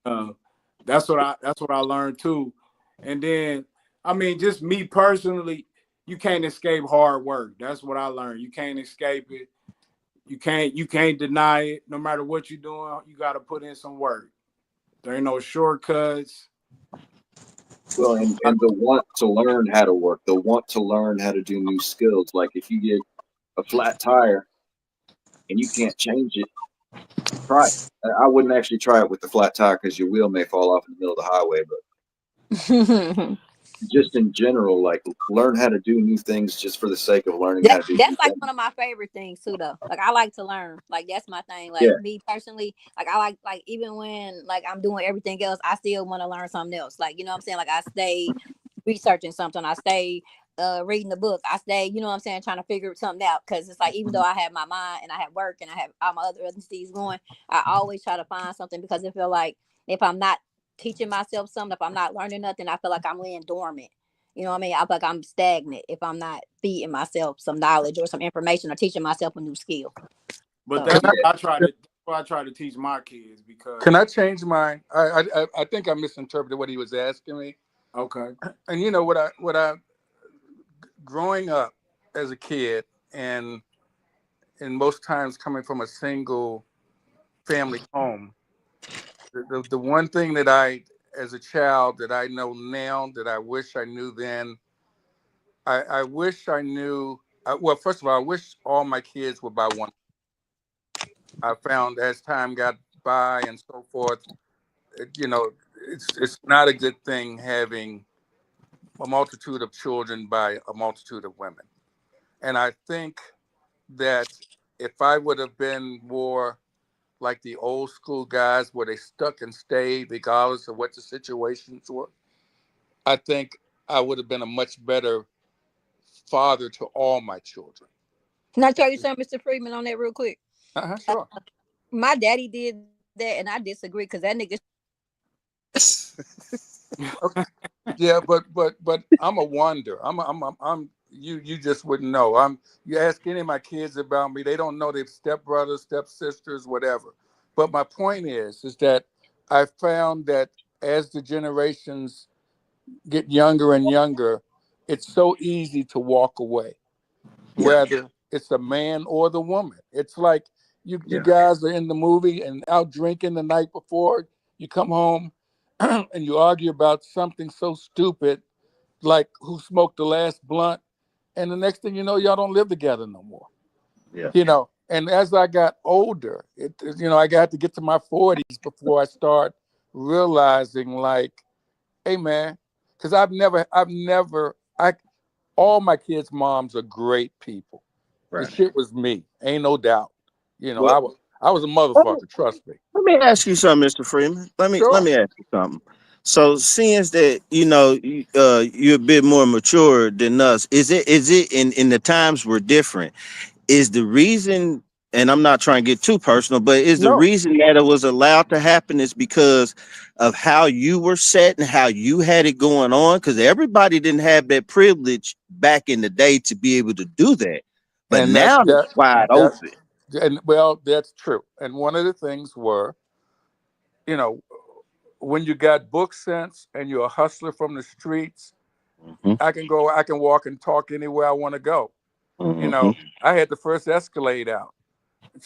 that's what I learned too. And then, I mean, just me personally, you can't escape hard work. That's what I learned. You can't escape it. You can't deny it. No matter what you're doing, you got to put in some work. There ain't no shortcuts. well, and the want to learn how to work, the want to learn how to do new skills. Like if you get a flat tire and you can't change it, try it. I wouldn't actually try it with the flat tire because your wheel may fall off in the middle of the highway. But just in general, like learn how to do new things just for the sake of learning how That to do new that's like things. one of my favorite things too though. Like I like to learn. Like that's my thing. Yeah, Like me personally, like I like even when like I'm doing everything else, I still want to learn something else. Like, you know what I'm saying? Like I stay researching something. I stay reading the book. I stay, you know what I'm saying, trying to figure something out. Cause it's like even though I have my mind and I have work and I have all my other things going, I always try to find something because I feel like if I'm not teaching myself something, if I'm not learning nothing, I feel like I'm laying dormant. You know what I mean? I feel like I'm stagnant if I'm not feeding myself some knowledge or some information or teaching myself a new skill. But So Can that's I what I try to. That's what I try to teach my kids can because I change mine? I think I misinterpreted what he was asking me. okay, And you know what I growing up as a kid and most times coming from a single family home, the one thing that I as a child that I know now that I wish I knew then, I wish I knew. Well, first of all, I wish all my kids were by one. I found as time got by and so forth, you know, it's not a good thing having a multitude of children by a multitude of women. And I think that if I would have been more like the old school guys where they stuck and stayed regardless of what the situations were, I think I would have been a much better father to all my children. Can I tell you something, Mr. Freeman, on that real quick? Sure. My daddy did that, and I disagree because that nigga. Okay. Yeah, but I'm a wonder. I'm you just wouldn't know. You ask any of my kids about me, they don't know they're stepbrothers, stepsisters, whatever. But my point is that I found that as the generations get younger and younger, it's so easy to walk away, Yeah. whether it's the man or the woman. It's like you Yeah. guys are in the movie and out drinking the night before. You come home and you argue about something so stupid like who smoked the last blunt, and the next thing you know, y'all don't live together no more. Yeah. And as I got older, I got to get to my 40s before I start realizing, like, hey man, because all my kids' moms are great people. The Right. shit was me, ain't no doubt. Well, I was a motherfucker. Trust me. Let me ask you something, Mr. Freeman. Let Sure. me ask you something. So, seeing that you're a bit more mature than us, is it in the times were different? Is the reason, and I'm not trying to get too personal, but is the No. reason that it was allowed to happen is because of how you were set and how you had it going on? Because everybody didn't have that privilege back in the day to be able to do that, but And that's now it's wide that open. and well, that's true. And one of the things were, you know, when you got book sense and you're a hustler from the streets, Mhm, I can walk and talk anywhere I want to go. mhm. I had the first Escalade out.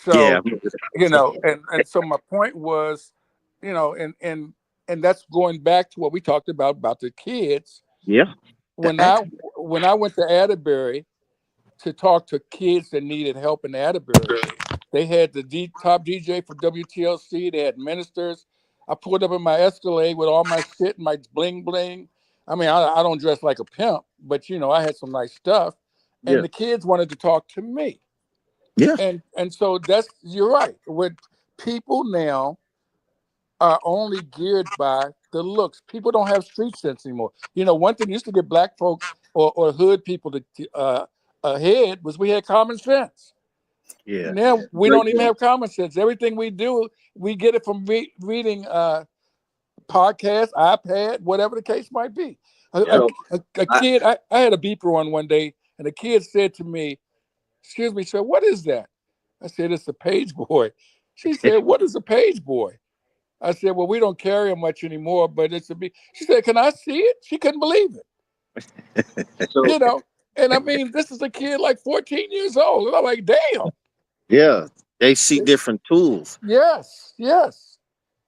Yeah, So, and so my point was, and that's going back to what we talked about the kids. yeah. When I went to Atterbury to talk to kids that needed help in Atterbury, they had the top DJ for WTLC. They had ministers. I pulled up in my Escalade with all my shit and my bling bling. I mean, I don't dress like a pimp, but I had some nice stuff. And Yeah, the kids wanted to talk to me. yeah, And so you're right. With people now are only geared by the looks. People don't have street sense anymore. One thing used to get black folks or hood people to ahead was we had common sense. yeah, Now we great don't even point. have common sense. Everything we do, we get it from reading podcasts, iPad, whatever the case might be. A, yeah. So a I, kid, I had a beeper on one day, and a kid said to me, "Excuse me, sir, what is that?" I said, "It's a page boy." She said, "What is a page boy?" I said, "Well, we don't carry them much anymore, but it's a bee." She said, "Can I see it?" She couldn't believe it. so You know, and I mean, this is a kid like 14 years old. And I'm like, damn. Yeah, they see different tools. Yes, yes,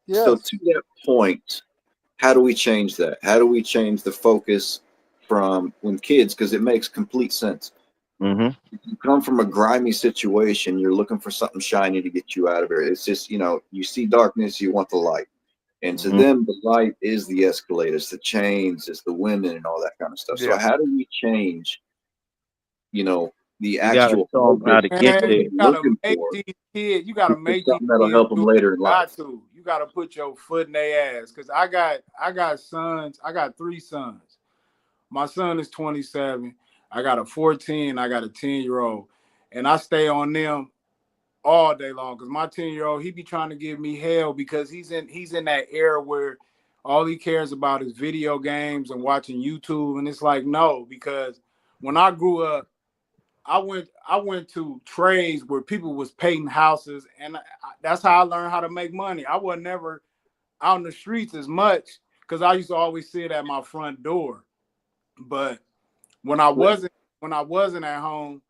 so yes. to that point, how do we change that? How do we change the focus from when kids? Because it makes complete sense. Hmm. You come from a grimy situation, you're looking for something shiny to get you out of it. It's just, you see darkness, you want the light. And to Hmm. them, the light is the escalators, the chains, it's the women and all that kind of stuff. So Yeah. how do we change, the You gotta actual show them how focus to get of Man, what there. you they're gotta looking make for these kids. You gotta to make these something that'll kids help them do it. later in You life? got to. You gotta put your foot in their ass. Cause I got sons. I got 3 sons. My son is 27. I got a 14. I got a 10-year-old, and I stay on them all day long. Cause my 10-year-old, he be trying to give me hell because he's in that era where all he cares about is video games and watching YouTube. And it's like, no, because when I grew up, I went to trades where people was painting houses, and that's how I learned how to make money. I was never out in the streets as much because I used to always sit at my front door. But when I Well, wasn't when I wasn't at home,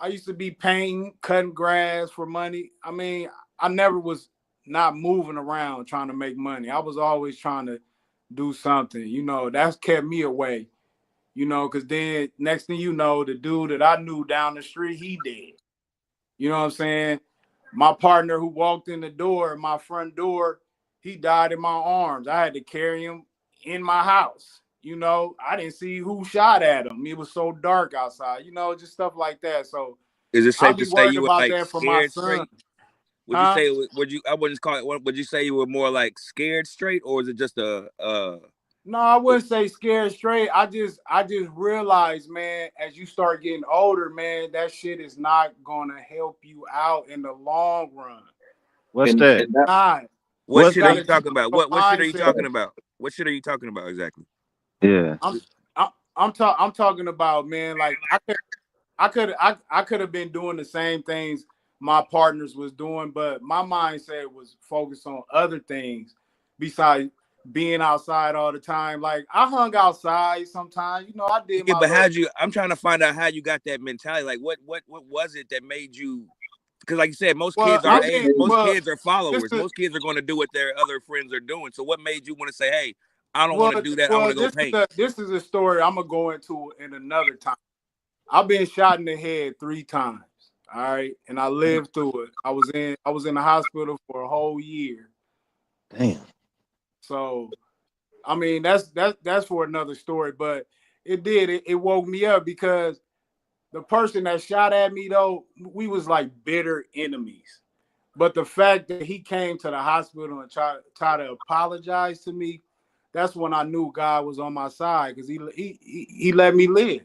I used to be painting, cutting grass for money. I mean, I never was not moving around trying to make money. I was always trying to do something. That's kept me away. Because then next thing you know, the dude that I knew down the street, he dead. You know what I'm saying? My partner who walked in the door, my front door, he died in my arms. I had to carry him in my house. I didn't see who shot at him. It was so dark outside, just stuff like that. So Is it I'll safe to be say worried you were about like that for my scared son. straight? Would you Huh? say would you I wouldn't call it? Would you say you were more like scared straight, or is it just a No, I wouldn't say scared straight. I just realized, man, as you start getting older, man, that shit is not gonna help you out in the long run. What's And that? and that Not. What You What's shit are that? gotta you talking change about? your What shit are you mindset. talking about? What shit are you talking about exactly? Yeah. I'm I'm talking about, man, like I could have been doing the same things my partners was doing, but my mindset was focused on other things besides being outside all the time. Like I hung outside sometimes, I did Yeah, my but little. how'd you? I'm trying to find out how you got that mentality. Like, what was it that made you? Because, like you said, most Well, kids our I what age, didn't. made most Well, kids are just followers. to, Most kids are going to do what their other friends are doing. So, what made you want to say, "Hey, I don't well, want to do that. I want well, to go paint"? this is a story I'm gonna go into in another time. I've been shot in the head 3 times. All right, and I lived through it. I was in the hospital for a whole year. Damn. So I mean, that's for another story. But it woke me up because the person that shot at me though, we was like bitter enemies. But the fact that he came to the hospital and try to apologize to me, that's when I knew God was on my side because he let me live.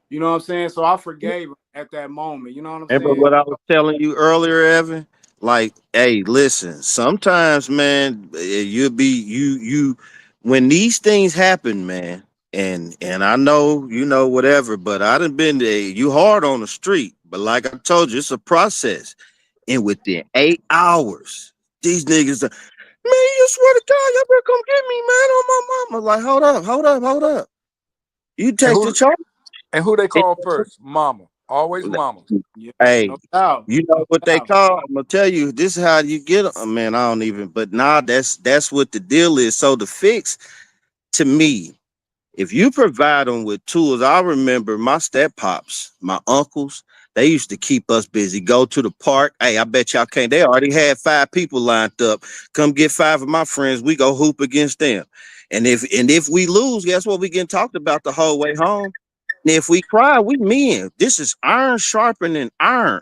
You know what I'm saying? So I forgave him at that moment. You know what I'm Hey, but saying? what I was telling you earlier, Evan, like, hey, listen, sometimes, man, you when these things happen, man, and I know whatever, but I done been there. You hard on the street, but like I told you, it's a process. And within 8 hours, these niggas, man, you swear to God, y'all better come get me, man, on my mama. Like, hold up. You And take the charge. who they call first? Mama. Always mama. Yeah, Hey, no doubt, you know no what they doubt. call? I'm gonna tell you. This is how you get them. Man, I don't even. But nah, that's what the deal is. So the fix to me, if you provide them with tools, I remember my step pops, my uncles. They used to keep us busy. Go to the park. Hey, I bet y'all can't. They already had 5 people lined up. Come get 5 of my friends. We go hoop against them. And if we lose, guess what? We getting talked about the whole way home. And if we cry, we men. This is iron sharpening iron.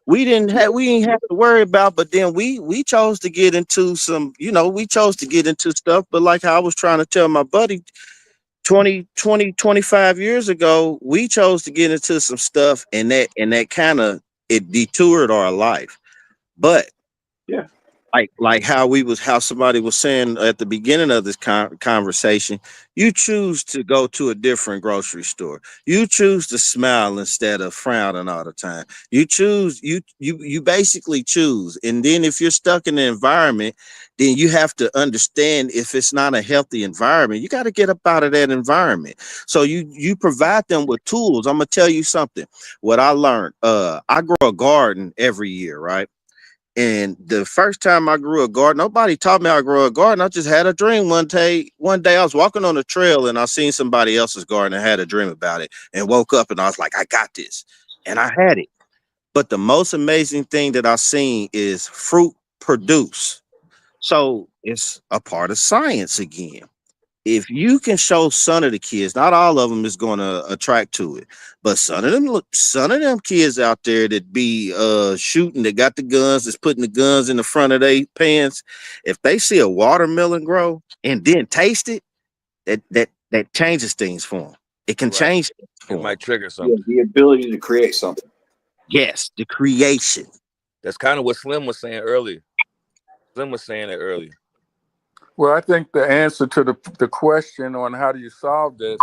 We didn't have to worry about, but then we chose to get into we chose to get into stuff. But like I was trying to tell my buddy 25 years ago, we chose to get into some stuff, and that kind of it detoured our life. But yeah. like how somebody was saying at the beginning of this conversation, you choose to go to a different grocery store. You choose to smile instead of frowning all the time. You basically choose. And then if you're stuck in the environment, then you have to understand if it's not a healthy environment, you got to get up out of that environment. So you provide them with tools. I'm gonna tell you something. What I learned, I grow a garden every year, right? And the first time I grew a garden, nobody taught me how to grow a garden. I just had a dream one day. One day I was walking on the trail and I seen somebody else's garden and had a dream about it and woke up and I was like, I got this. And I had it. But the most amazing thing that I seen is fruit produce. So it's a part of science again. If you can show some of the kids, not all of them is going to attract to it, but some of them kids out there that be shooting, that got the guns, that's putting the guns in the front of their pants. If they see a watermelon grow and then taste it, that changes things for them. It can Right. change things It for them. might trigger Yeah, something. the ability to create something. Yes, the creation. That's kind of what Slim was saying earlier. Slim was saying it earlier. Well, I think the answer to the question on how do you solve this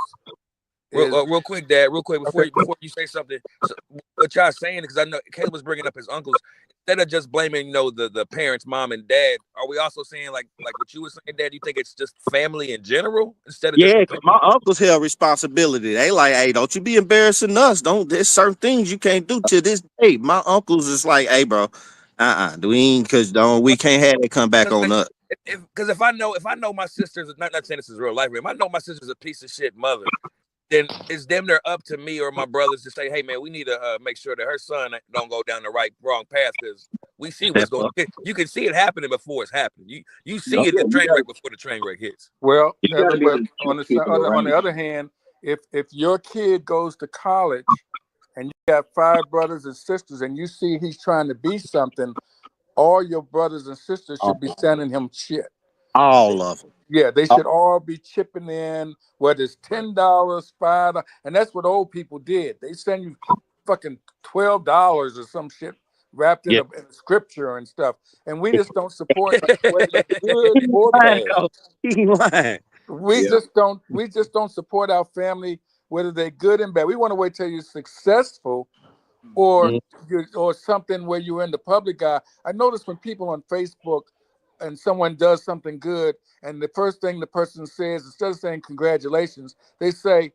is Real quick, Dad. Real quick okay. before you say something. So, what y'all saying? Because I know Caleb was bringing up his uncles. Instead of just blaming, the parents, mom and dad, are we also saying like what you were saying, Dad? You think it's just family in general instead of just Yeah, the 'cause parents? my uncles held responsibility. They like, hey, don't you be embarrassing us. Don't There's certain things you can't do to this day. My uncles is like, hey, bro, we ain't we can't have it come back Because on like, us. if I know my sister's not saying this is real life, if I know my sister's a piece of shit mother, then it's them they're up to me or my brothers to say, hey man, we need to make sure that her son don't go down the wrong path because we see what's Step going. up. You can see it happening before it's happening. You No, see it yeah, the train wreck before the train wreck hits. Well, you got to Evan, be able but to on teach people on around the you. other hand, if your kid goes to college and you got 5 brothers and sisters and you see he's trying to be something, all your brothers and sisters should be sending him shit. All of them. Yeah, they should all be chipping in, whether it's $10, $5, and that's what old people did. They send you fucking $12 or some shit wrapped in Yeah. in a scripture and stuff, and we just don't support whether they're good or bad. He lying. We Yeah. just don't. We just don't support our family whether they're good and bad. We want to wait till you're successful or or something where you're in the public eye. I notice when people on Facebook and someone does something good, and the first thing the person says, instead of saying congratulations, they say,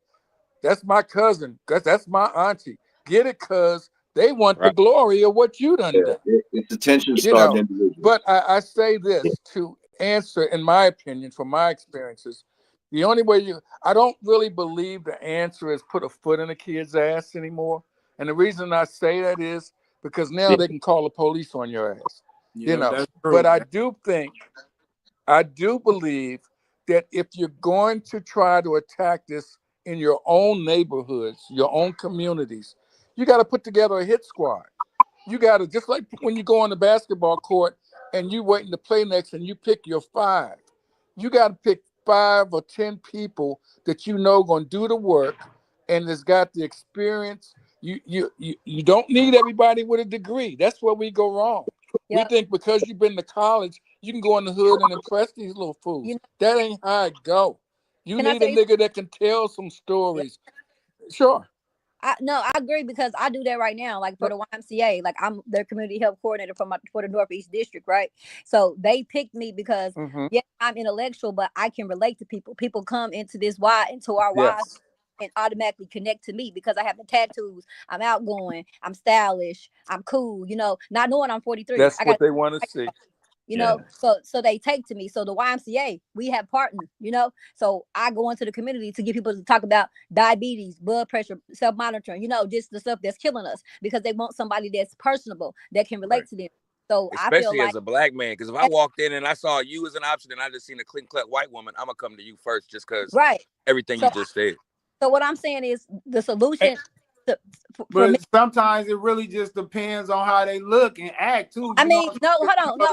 "That's my cousin. That's my auntie." Get it? Cause they want the Right. glory of what you done done. It's attention You know, starved individuals. but I say this to answer, in my opinion, from my experiences, the only way I don't really believe the answer is put a foot in a kid's ass anymore. And the reason I say that is because now they can call the police on your ass. Yeah, You know, that's true. but I do believe that if you're going to try to attack this in your own neighborhoods, your own communities, you got to put together a hit squad. You got to, just like when you go on the basketball court and you waiting to play next and you pick your 5, you got to pick 5 or 10 people that you know going to do the work and has got the experience. You don't need everybody with a degree. That's where we go wrong. We Yep. think because you've been to college, you can go in the hood and impress these little fools. You know, That ain't how it go. You can I need a say nigga that can tell some stories. Sure. I agree because I do that right now. Like for the YMCA, like I'm their community health coordinator for the Northeast District, right? So they picked me because yes, I'm intellectual, but I can relate to people. People come into our Ys Yes. and automatically connect to me because I have the tattoos. I'm outgoing. I'm stylish. I'm cool. You know, not knowing I'm 43. That's I what got. they want to see. You know, so they take to me. So the YMCA, we have partners, you know. So I go into the community to get people to talk about diabetes, blood pressure, self-monitoring, you know, just the stuff that's killing us because they want somebody that's personable, that can relate to them. So I feel Especially like as a black man, because if I walked in and I saw you as an option and I just seen a clean-cut white woman, I'm gonna come to you first just because right. everything So you just said. so what I'm saying is the solution for But me. sometimes it really just depends on how they look and act too. I You mean, know, no, hold on, no,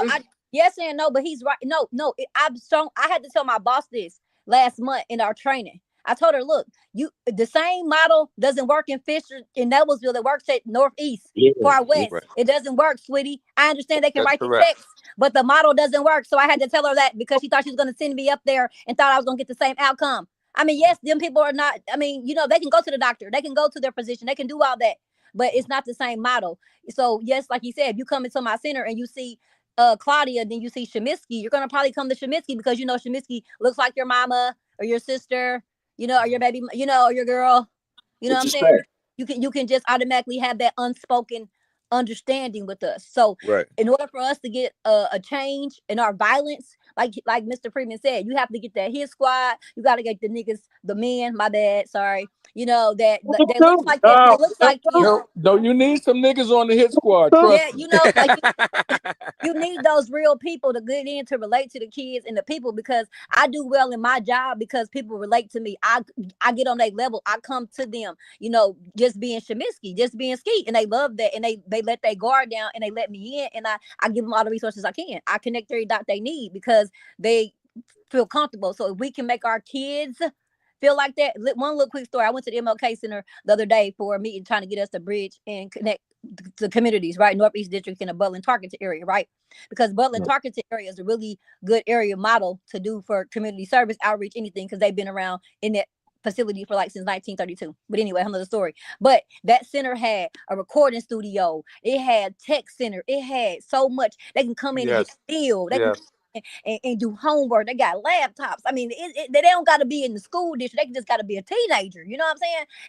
yes and no, but he's right. No, I'm strong. I had to tell my boss this last month in our training. I told her, look, the same model doesn't work in Fisher in Noblesville. It works at Northeast, Far West. Right. It doesn't work, sweetie. I understand they can That's write the correct. checks, but the model doesn't work. So I had to tell her that because she thought she was going to send me up there and thought I was going to get the same outcome. I mean, yes, them people are not. I mean, you know, they can go to the doctor, they can go to their physician, they can do all that, but it's not the same model. So yes, like you said, if you come into my center and you see Claudia, then you see Shemiski, you're gonna probably come to Shemiski because you know Shemiski looks like your mama or your sister, you know, or your baby, you know, or your girl. You know It's what I'm a saying? fact. You can just automatically have that unspoken understanding with us. So Right. in order for us to get a change in our violence, like Mr. Freeman said, you have to get that hit squad. You got to get the niggas, the men. My bad, sorry. You know that they looks like that. They looks like them. No, you need some niggas on the hit squad. Trust Yeah, me. you know, like you need those real people to get in to relate to the kids and the people because I do well in my job because people relate to me. I get on their level. I come to them, you know, just being Shemiski, just being Skeet, and they love that, and they let their guard down and they let me in, and I give them all the resources I can. I connect every dot they need because they feel comfortable. So if we can make our kids feel like that. One little quick story. I went to the MLK Center the other day for a meeting trying to get us to bridge and connect the communities, right? Northeast District in the Butler and Tarkington area, right? Because Butler and Tarkington area is a really good area model to do for community service, outreach, anything, because they've been around in that facility for like since 1932. But anyway, another story. But that center had a recording studio. It had tech center. It had so much. They can come in and get filled. They can and do homework. They got laptops. I mean, they don't got to be in the school district. They just got to be a teenager. You know what I'm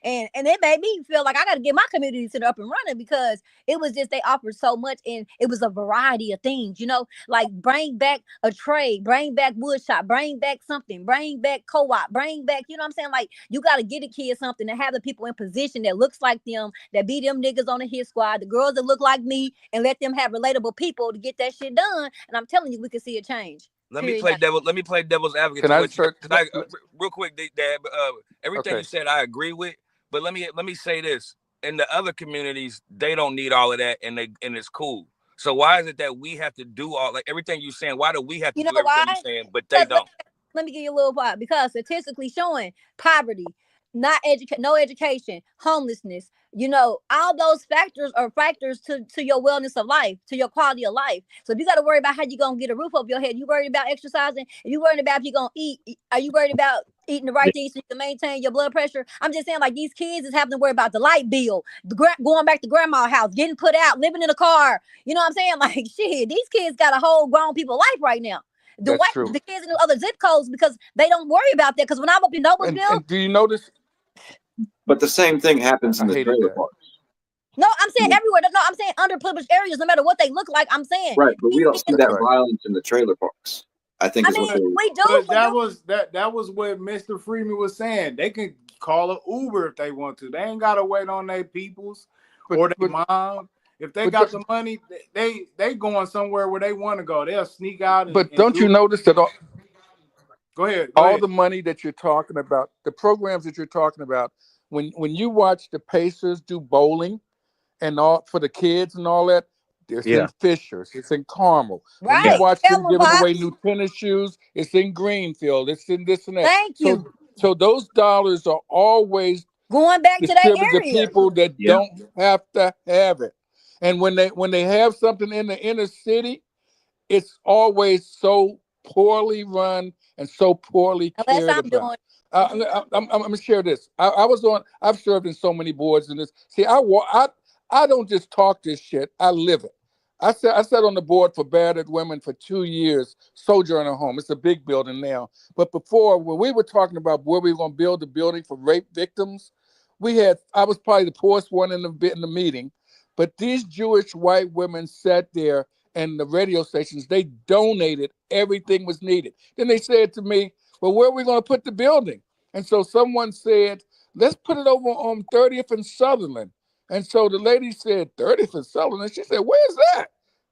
saying? And it made me feel like I got to get my community center up and running because it was just they offered so much and it was a variety of things. You know, like bring back a trade, bring back wood shop, bring back something, bring back co-op, bring back. You know what I'm saying? Like you got to get a kid something and have the people in position that looks like them, that be them niggas on the hit squad, the girls that look like me, and let them have relatable people to get that shit done. And I'm telling you, we can see a change. Let me play devil's advocate. Can I start? Real quick, Dad. Everything you said, I agree with. But let me say this: in the other communities, they don't need all of that, and it's cool. So why is it that we have to do all like everything you're saying? Why do we have to do everything you're saying, but they don't? let me give you a little part, because statistically showing poverty, no education, homelessness, all those factors are factors to your wellness of life, to your quality of life. So if you got to worry about how you gonna get a roof over your head, you worried about exercising, if you worried about if you're gonna eat, are you worried about eating the right things so you can maintain your blood pressure? I'm just saying, like, these kids is having to worry about the light bill, going back to grandma's house, getting put out, living in a car. You know what I'm saying? Like, shit, these kids got a whole grown people life right now. That's true. The kids in the other zip codes, because they don't worry about that. Because when I'm up in Noblesville, And do you notice? But the same thing happens in I the hated trailer that. parks. no, I'm saying everywhere. No, I'm saying underprivileged areas, no matter what they look like. I'm saying Right, but we these don't see kids. that Right. violence in the trailer parks. I think I is what mean, they. we do, But but that was what Mr. Freeman was saying. They can call an Uber if they want to. They ain't gotta wait on their peoples or their mom. If they got the money, they going somewhere where they want to go. They'll sneak out. But don't you notice that Go ahead. all the money that you're talking about, the programs that you're talking about, when you watch the Pacers do bowling and all for the kids and all that, it's in Fishers, it's in Carmel. When you right. watch Tell them them, giving away Pops. new tennis shoes, it's in Greenfield, it's in this and that. Thank you. So those dollars are always Going back to that distributed to area. people that don't have to have it. And when they have something in the inner city, it's always so poorly run and so poorly Unless cared I'm about. doing. I'm gonna share this. I've served in so many boards in this. See, I don't just talk this shit. I live it. I sat on the board for battered women for 2 years, Sojourner Home. It's a big building now. But before, when we were talking about where we were going to build the building for rape victims, I was probably the poorest one in the meeting. But these Jewish white women sat there, and the radio stations, they donated everything was needed. Then they said to me, well, where are we going to put the building? And so someone said, let's put it over on 30th and Sutherland. And so the lady said, 30th and Sutherland? She said, where's that?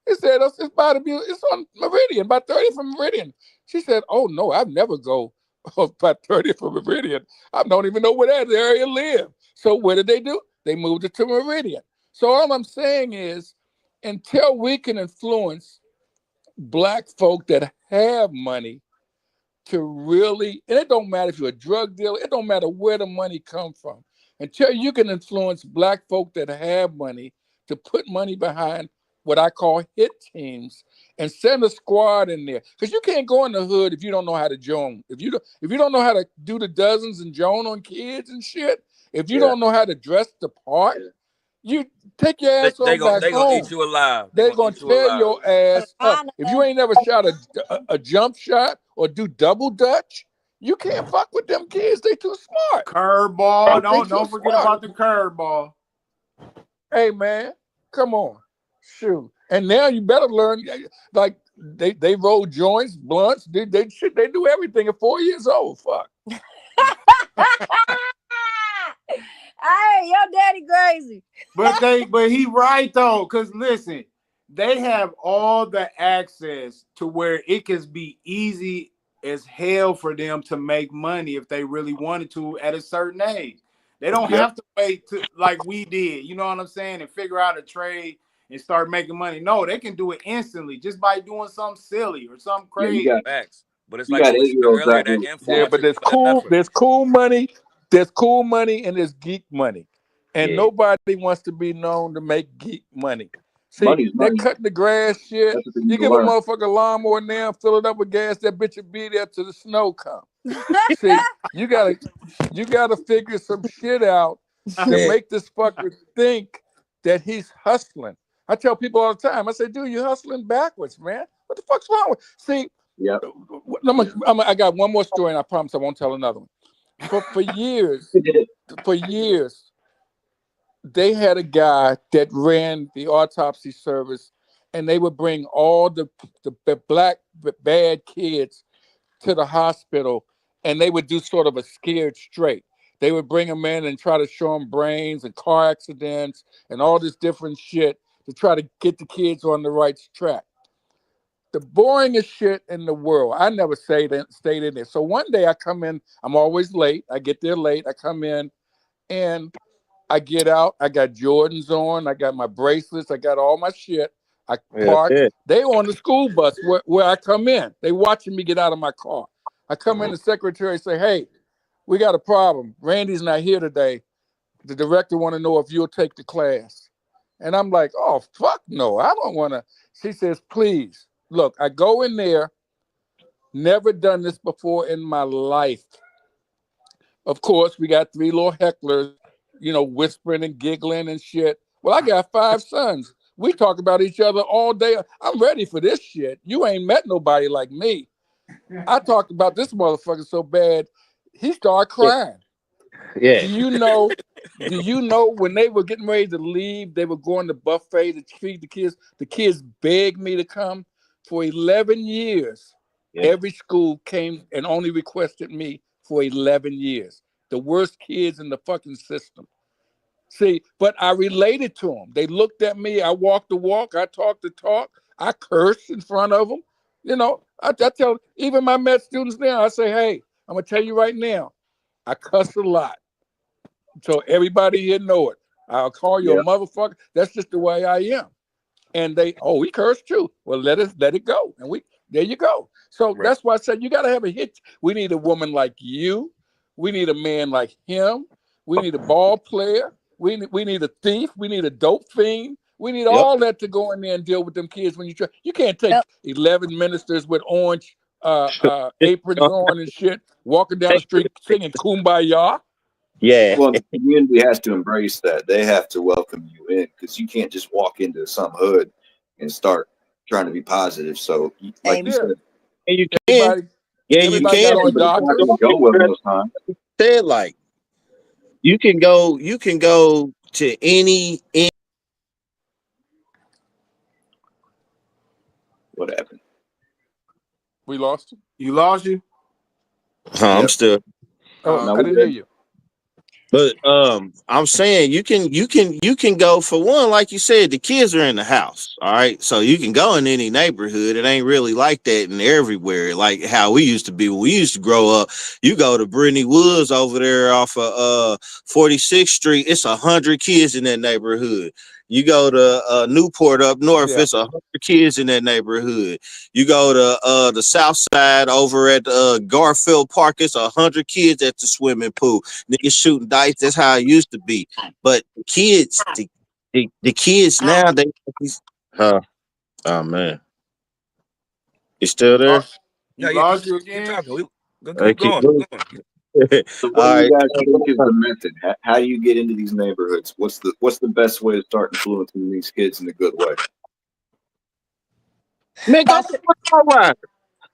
He said, it's on Meridian, by 30th and Meridian. She said, oh, no, I've never go by 30th and Meridian. I don't even know where that area live. So what did they do? They moved it to Meridian. So all I'm saying is, until we can influence Black folk that have money to really, and it don't matter if you're a drug dealer, it don't matter where the money comes from, until you can influence Black folk that have money to put money behind what I call hit teams and send a squad in there. Because you can't go in the hood if you don't know how to joan. If you don't know how to do the dozens and joan on kids and shit, if you don't know how to dress the part, you take your ass They on back gonna home. eat you alive. They're gonna tear your ass up. If you ain't never shot a jump shot or do double dutch, you can't fuck with them kids. They too smart. Curveball. Don't forget about the curveball. Hey man, come on, shoot. And now you better learn. Like they roll joints, blunts. They do everything at 4 years old. Fuck. Hey, your daddy crazy. But he right though, because listen, they have all the access to where it can be easy as hell for them to make money if they really wanted to at a certain age. They don't have to wait to like we did, you know what I'm saying, and figure out a trade and start making money. No, they can do it instantly just by doing something silly or something crazy. Facts. But it's You like got what we said 8-year-olds earlier, out that here. influence. Yeah, but there's cool money. There's cool money and there's geek money. And nobody wants to be known to make geek money. See, Money's that money. cutting the grass shit, That's the thing you you give learn. a motherfucker a lawnmower now, fill it up with gas, that bitch will be there till the snow come. See, you gotta figure some shit out to make this fucker think that he's hustling. I tell people all the time, I say, dude, you're hustling backwards, man. What the fuck's wrong with? See, I got one more story, and I promise I won't tell another one. For years, they had a guy that ran the autopsy service, and they would bring all the black bad kids to the hospital, and they would do sort of a scared straight. They would bring them in and try to show them brains and car accidents and all this different shit to try to get the kids on the right track. The boringest shit in the world. I never stayed in there. So one day I come in, I'm always late. I get there late. I come in and I get out. I got Jordans on. I got my bracelets. I got all my shit. I park. They on the school bus where I come in. They watching me get out of my car. I come in, the secretary say, "Hey, we got a problem. Randy's not here today. The director want to know if you'll take the class." And I'm like, "Oh, fuck no, I don't want to." She says, "Please, look, I go in there, never done this before in my life. Of course, we got three little hecklers, whispering and giggling and shit. Well, I got 5 sons. We talk about each other all day. I'm ready for this shit. You ain't met nobody like me. I talked about this motherfucker so bad, he started crying. Yeah. Do you know? Do you know when they were getting ready to leave, they were going to buffet to feed the kids. The kids begged me to come for 11 years. Yeah. Every school came and only requested me for 11 years. The worst kids in the fucking system. See, but I related to them. They looked at me. I walked the walk. I talked the talk. I cursed in front of them. I tell even my med students now, I say, hey, I'm going to tell you right now, I cuss a lot. So everybody here know it. I'll call you a Yeah. motherfucker. That's just the way I am. And we curse too. Well, let it go. And there you go. So Right. that's why I said you got to have a hit. We need a woman like you. We need a man like him. We need a ball player. We need a thief. We need a dope fiend. We need Yep. all that to go in there and deal with them kids when you try. You can't take Yep. 11 ministers with orange aprons on and shit, walking down the street singing Kumbaya. Yeah. Well, the community has to embrace that. They have to welcome you in because you can't just walk into some hood and start trying to be positive. So, like you Amen. Yeah. said, And you can. Everybody, Yeah, you everybody can. got on but it's not Dockers. going to go well most times. Said like you can go to any What happened? We lost him. You lost you? I'm Yep. still. Oh, No, I we didn't hear good. you. But I'm saying you can go for one, like you said, the kids are in the house. All right. So you can go in any neighborhood. It ain't really like that in everywhere, like how we used to be when we used to grow up. You go to Brittany Woods over there off of 46th Street, it's 100 kids in that neighborhood. You go to Newport up north, Yeah. it's 100 kids in that neighborhood. You go to the south side over at Garfield Park, it's 100 kids at the swimming pool. Niggas shooting dice. That's how it used to be. But the kids now, oh man, you still there? Lost. No, You yeah, lost you keep again? talking. I Keep keep going. going. Keep going. So, All what do you right. guys think is the method? How do you get into these neighborhoods? What's the best way to start influencing these kids in a good way? Man, go Gotta through a car ride.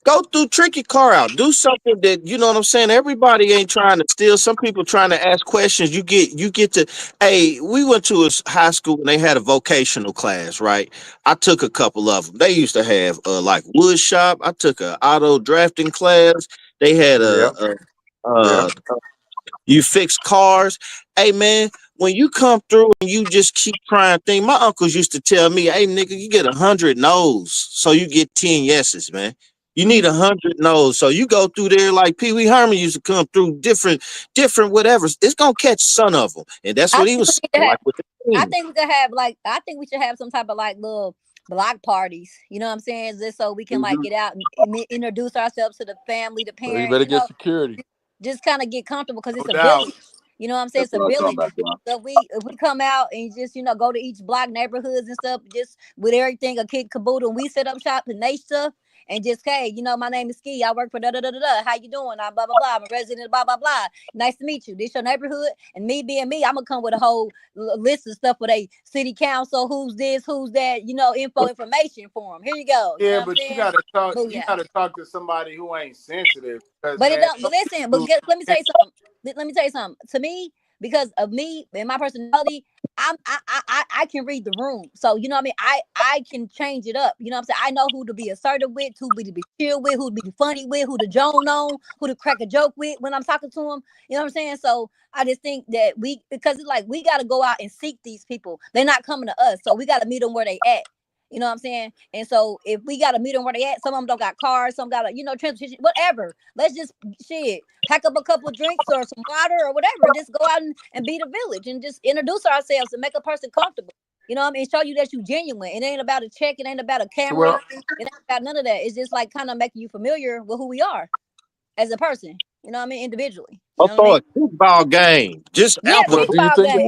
Go through tricky car out. Do something that you know what I'm saying. Everybody ain't trying to steal. Some people trying to ask questions. You get to. Hey, we went to a high school and they had a vocational class, right? I took a couple of them. They used to have like wood shop. I took a auto drafting class. They had Yeah. Yeah. uh you fix cars. Hey man, when you come through and you just keep trying things, my uncles used to tell me, hey nigga, you get 100 no's, so you get 10 yeses, man. You need 100 no's. So you go through there like Pee Wee Herman used to come through different whatever. It's gonna catch some of them. And that's I what he think was we need to saying, have like with the I team. think we could have like I think we should have some type of like little block parties. You know what I'm saying? Just so we can like Mm-hmm. get out and introduce ourselves to the family, the Well, you parents. better get security. Just kind of get comfortable because No it's a doubt. village. You know what I'm saying? That's It's a what I was talking village. about, John. So if we come out and just go to each block neighborhoods and stuff, just with everything a kid caboodle, and we set up shop and they stuff. And just, hey, my name is Ski. I work for da da da da da. How you doing? I'm blah blah blah. I'm a resident of blah blah blah. Nice to meet you. This your neighborhood, and me being me, I'm gonna come with a whole list of stuff for a city council. Who's this? Who's that? Information for them. Here you go. You know Yeah, what I'm but you saying? gotta talk. You Booyah. gotta talk to somebody who ain't sensitive. Because But it man, don't. some But listen. people, Let me tell you something. Let me tell you something. To me, because of me and my personality, I can read the room. So you know what I mean. I can change it up. You know what I'm saying. I know who to be assertive with, who to be chill with, who to be funny with, who to joan on, who to crack a joke with when I'm talking to them. You know what I'm saying. So I just think that because it's like we got to go out and seek these people. They're not coming to us, so we got to meet them where they at. You know what I'm saying? And so if we got to meet them where they at, some of them don't got cars, some got transportation, whatever. Let's just pack up a couple of drinks or some water or whatever, and just go out and be the village and just introduce ourselves and make a person comfortable. You know what I mean? Show you that you genuine. It ain't about a check. It ain't about a camera. Well, It ain't about none of that. It's just like kind of making you familiar with who we are. as a person. You know what I mean? Individually. You I'll know what I throw a mean? kickball game. Just Yeah, Well, alphabet. do you kickball think game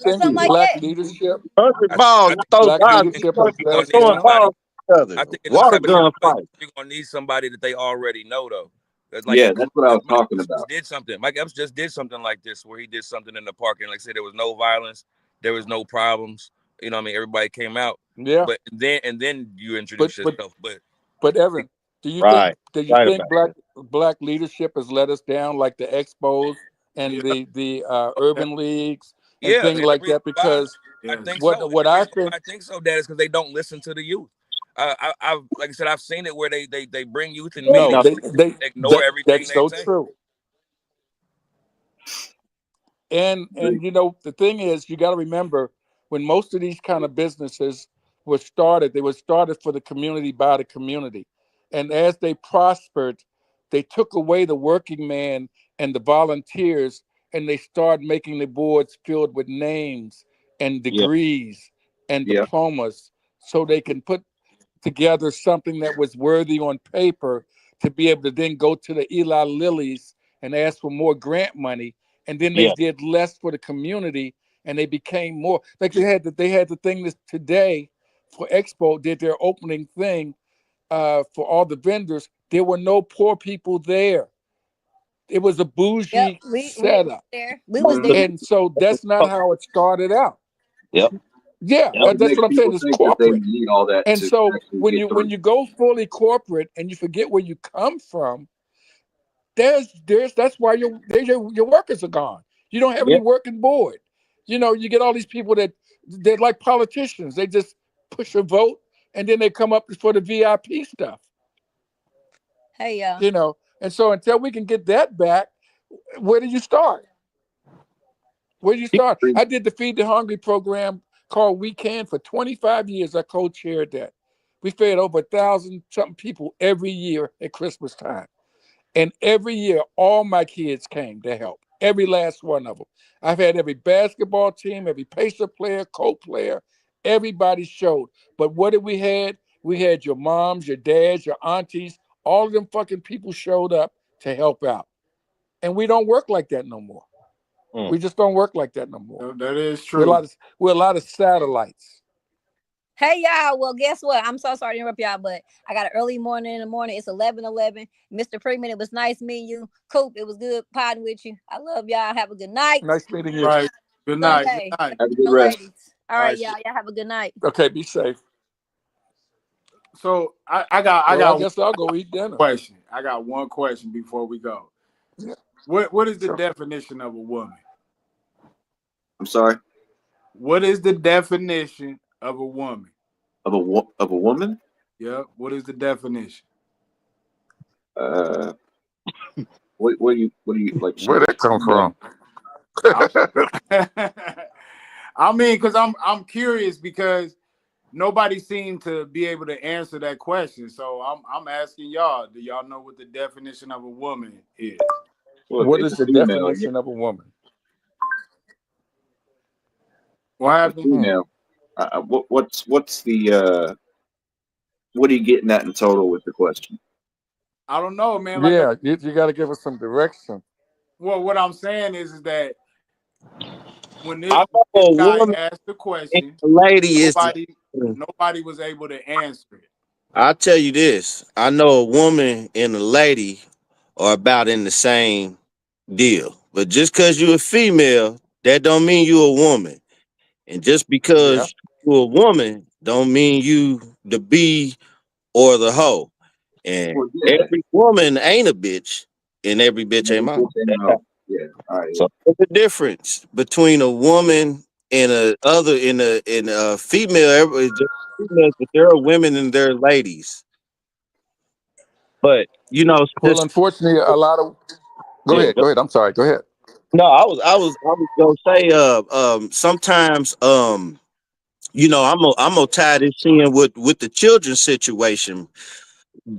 or think something like black that. leadership Hundred I, balls. I think Throw black I guys think leadership has you're let gonna us need throwing down? somebody. balls at each other. I think in those Water type of gun situations, fight. you're gonna need somebody that they already know though. That's like Yeah, if that's what I was Mike talking Epps just about. did something. Mike Epps just did something like this where he did something in the park and like I said, there was no violence, there was no problems. You know what I mean? Everybody came out. Yeah, But then you but introduce but yourself. But but Evan, Right. do you Right think about that. black leadership has let us down, like the expos and Yeah. the urban leagues and yeah, things and the like reason that? why Because I Yes. think so, and what the I reason think, why I think so, Dad, is because they don't listen to the youth. I've like I said, I've seen it where they bring youth in Ain't no, meetings nothing. and they ignore everything that's they so say. true. And you know the thing is, you got to remember when most of these kind of businesses were started, they were started for the community by the community, and as they prospered, they took away the working man and the volunteers, and they started making the boards filled with names and Yeah. degrees and Yeah. diplomas, so they can put together something that was worthy on paper to be able to then go to the Eli Lillies and ask for more grant money. And then they Yeah. did less for the community and they became more like they had the thing this today for Expo did their opening thing for all the vendors. There were no poor people there. It was a Yep, bougie we was setup. there. We was there. And so that's not how it started out. Yep. Yeah, Yep. What that's makes what I'm saying. people It's think that they corporate. need all that And to so actually when get you through? go fully corporate and you forget where you come from, there's that's why your workers are gone. You don't have any Yep. working board. You know, you get all these people that they're like politicians. They just push a vote and then they come up for the VIP stuff. Hey y'all. You know, and so until we can get that back, where do you start? Where do you start? I did the Feed the Hungry program called Weekend for 25 years. I co-chaired that. We fed over 1,000 something people every year at Christmas time. And every year, all my kids came to help. Every last one of them. I've had every basketball team, every Pacer player, co-player, everybody showed. But what did we had? We had your moms, your dads, your aunties, all of them fucking people showed up to help out. And we don't work like that no more. Mm. We just don't work like that no more. That is We're a true. lot of we're a lot of satellites. Hey y'all. Well, guess what? I'm so sorry to interrupt y'all, but I got an early morning in the morning. It's 11:11. Mr. Freeman, it was nice meeting you. Coop, it was good potting with you. I love y'all. Have a good night. Nice meeting you. Right. Good night. Good Sunday. night. Have a good No rest. ladies. All All right, right. y'all. Y'all have a good night. Okay, be safe. So I got Well, I one guess I'll go eat dinner. question. I got one question before we go. Yeah, What is the sure. definition of a woman? I'm sorry. What is the definition of a woman? Of a woman? Yep. What is the definition? Uh, what do you like? Where'd that come from? I, I mean, because I'm curious because nobody seemed to be able to answer that question. So I'm asking y'all. Do y'all know what the definition of a woman is? Well, if What it's is a the female, definition of a woman? What a happened? female. What's the what are you getting at in total with the question? I don't know, man. Like, Yeah, you got to give us some direction. well, what I'm saying is that when I this know this a guy woman asked the and question, a lady is the nobody same. nobody was able to answer it. I'll tell you this. I know a woman and a lady are about in the same deal. But just because you're a female, that don't mean you a woman. And just Yeah, because you're a woman, don't mean you the B or the hoe. And Well, yeah. every woman ain't a bitch, and every bitch ain't mine. No. Yeah. All right. So there's a difference between a woman and a female. Everybody just females, but there are women and there are ladies. But well, unfortunately, a lot of go yeah. ahead, I'm sorry, go ahead. No, I was gonna say sometimes I'm gonna tie this in with the children's situation.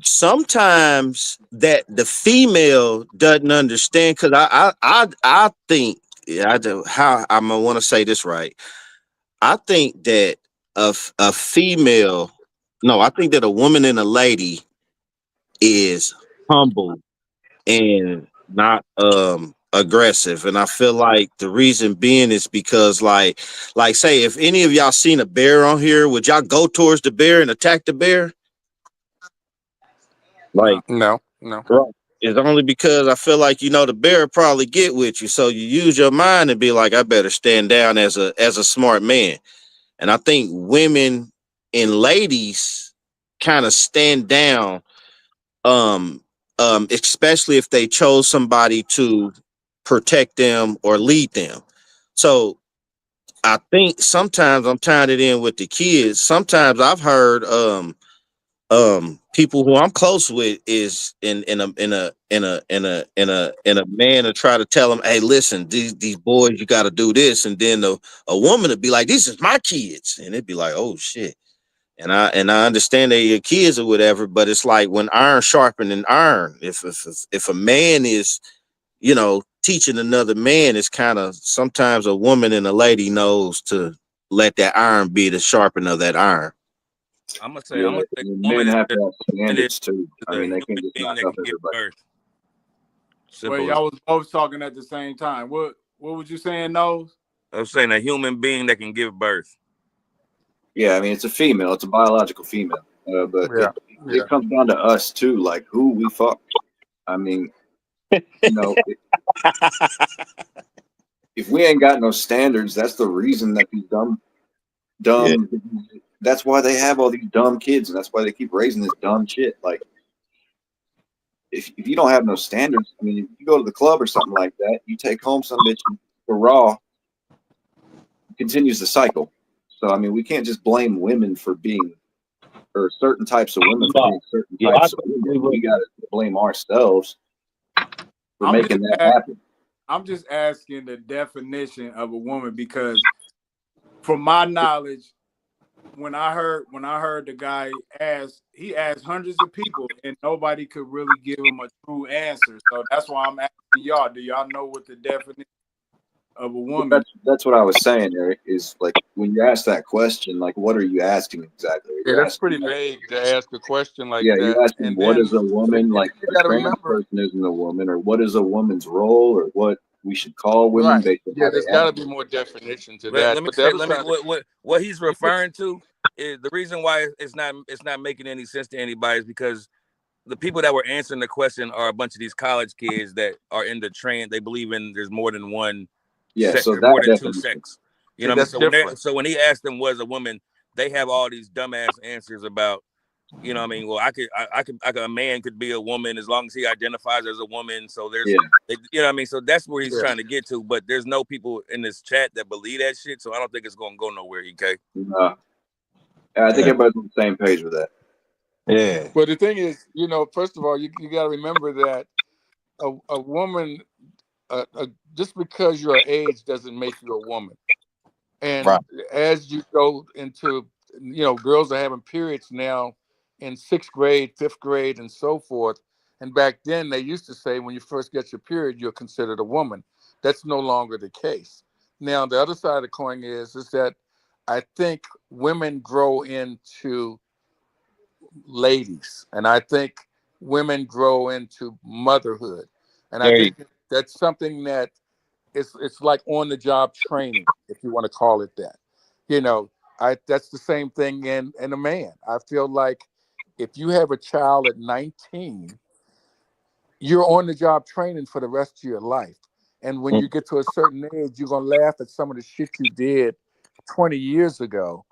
Sometimes that the female doesn't understand because I think yeah, I do how I'm gonna want to say this right. I think that a female, no, I think that a woman and a lady is humble and not aggressive. And I feel like the reason being is because like say if any of y'all seen a bear on here, would y'all go towards the bear and attack the bear? Like No. right. It's only because I feel like the bear probably get with you. So you use your mind and be like, I better stand down as a smart man. And I think women and ladies kind of stand down, especially if they chose somebody to protect them or lead them. So I think sometimes I'm tying it in with the kids. Sometimes I've heard people who I'm close with is in a man to try to tell them, hey, listen, these boys, you got to do this, and then a woman would be like, these is my kids, and it'd be like, oh shit. And I understand they're your kids or whatever, but it's like when iron sharpening iron. If a man is teaching another man, it's kind of sometimes a woman and a lady knows to let that iron be the sharpener of that iron. I'm gonna say, Yeah, men woman is have just to have standards too. I a mean, they human can't just being knock that off can give everybody. birth. Well, Simple as y'all was both talking at the same time. What was you saying, Nose? I'm saying, a human being that can give birth. Yeah, I mean, it's a female. It's a biological female. But Yeah. it comes down to us too, like who we fuck. I mean, if we ain't got no standards, that's the reason that these Yeah. that's why they have all these dumb kids, and that's why they keep raising this dumb shit. Like, if you don't have no standards, I mean, if you go to the club or something like that, you take home some bitch for raw, it continues the cycle. So, I mean, we can't just blame women for being, or certain types of women for being certain Yeah, types of women. We got to blame ourselves for I'm making that happen. I'm just asking the definition of a woman because, from my knowledge, when I heard the guy he asked hundreds of people and nobody could really give him a true answer. So that's why I'm asking y'all. Do y'all know what the definition of a woman? That's what I was saying, Eric. Is like when you ask that question, like, what are you asking exactly? Yeah, You're that's asking, pretty vague to ask a question like you're that. asking And what then is a woman? Like you a got to trans remember, person isn't a woman, or what is a woman's role, or what we should call women right? based on Yeah, how they there's got to act. be more definition to Let that. me But the say, other side, what he's referring to is the reason why it's not making any sense to anybody is because the people that were answering the question are a bunch of these college kids that are in the trend. They believe in there's more than one Yeah, sex, so or that more than two definition. sex. You know what I mean? that's different. So when he asked them was a woman, they have all these dumbass answers about, you know what I mean? Well, a man could be a woman as long as he identifies as a woman. So there's, Yeah, you know what I mean? So that's where he's Yeah. trying to get to. But there's no people in this chat that believe that shit. So I don't think it's going to go nowhere, EK. I think everybody's on the same page with that. Yeah. Well, the thing is, first of all, you got to remember that a woman, just because you're age doesn't make you a woman. And Right. as you go into, girls are having periods now in 6th grade, 5th grade, and so forth. And back then, they used to say when you first get your period, you're considered a woman. That's no longer the case. Now, the other side of the coin is that I think women grow into ladies, and I think women grow into motherhood, and I There you think that's something that it's like on the job training, if you want to call it that. You know, that's the same thing in a man. I feel like if you have a child at 19, you're on the job training for the rest of your life. And when you get to a certain age, you're gonna laugh at some of the shit you did 20 years ago,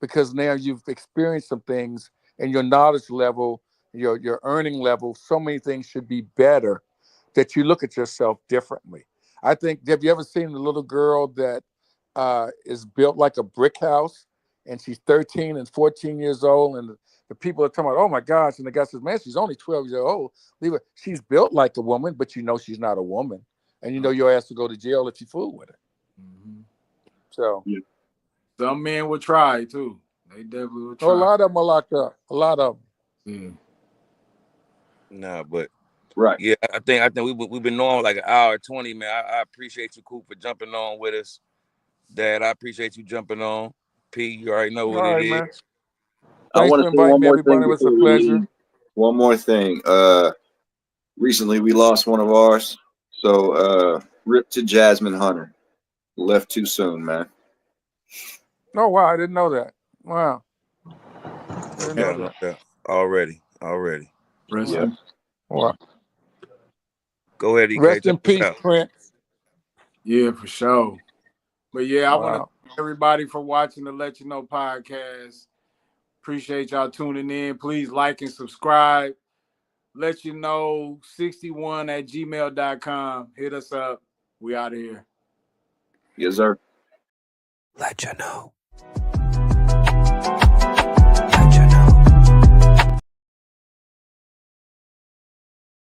because now you've experienced some things, and your knowledge level, your earning level, so many things should be better that you look at yourself differently. I think, have you ever seen the little girl that is built like a brick house, and she's 13 and 14 years old, and the people are talking about, oh my gosh, and the guy says, man, she's only 12 years old. Leave her. She's built like a woman, but she's not a woman, and your ass to go to jail if you fool with her. Mm-hmm. So some men will try too. They definitely will a try. lot of them are locked up. A lot of them. Yeah. Nah, but Right. yeah, I think we've been on like an hour 20, man. I appreciate you, Coop, for jumping on with us. Dad, I appreciate you jumping on. P, you already know what All it right, is. man. I Thanks want for to say inviting one me, more thing everybody. It was a before we pleasure. leave. One more thing. recently we lost one of ours. So rip to Jasmine Hunter. Left too soon, man. Oh wow, I didn't know that. Wow, didn't Yeah. know that. Yeah. Already. Rest Yeah. in, Wow. Go ahead, EK. Rest in Take us peace, out. Prince. yeah, for sure. But yeah, I want to Wow. thank everybody for watching the Let You Know podcast. Appreciate y'all tuning in. Please like and subscribe. Let You Know 61@gmail.com. Hit us up. We out of here. Yes, sir. Let you know.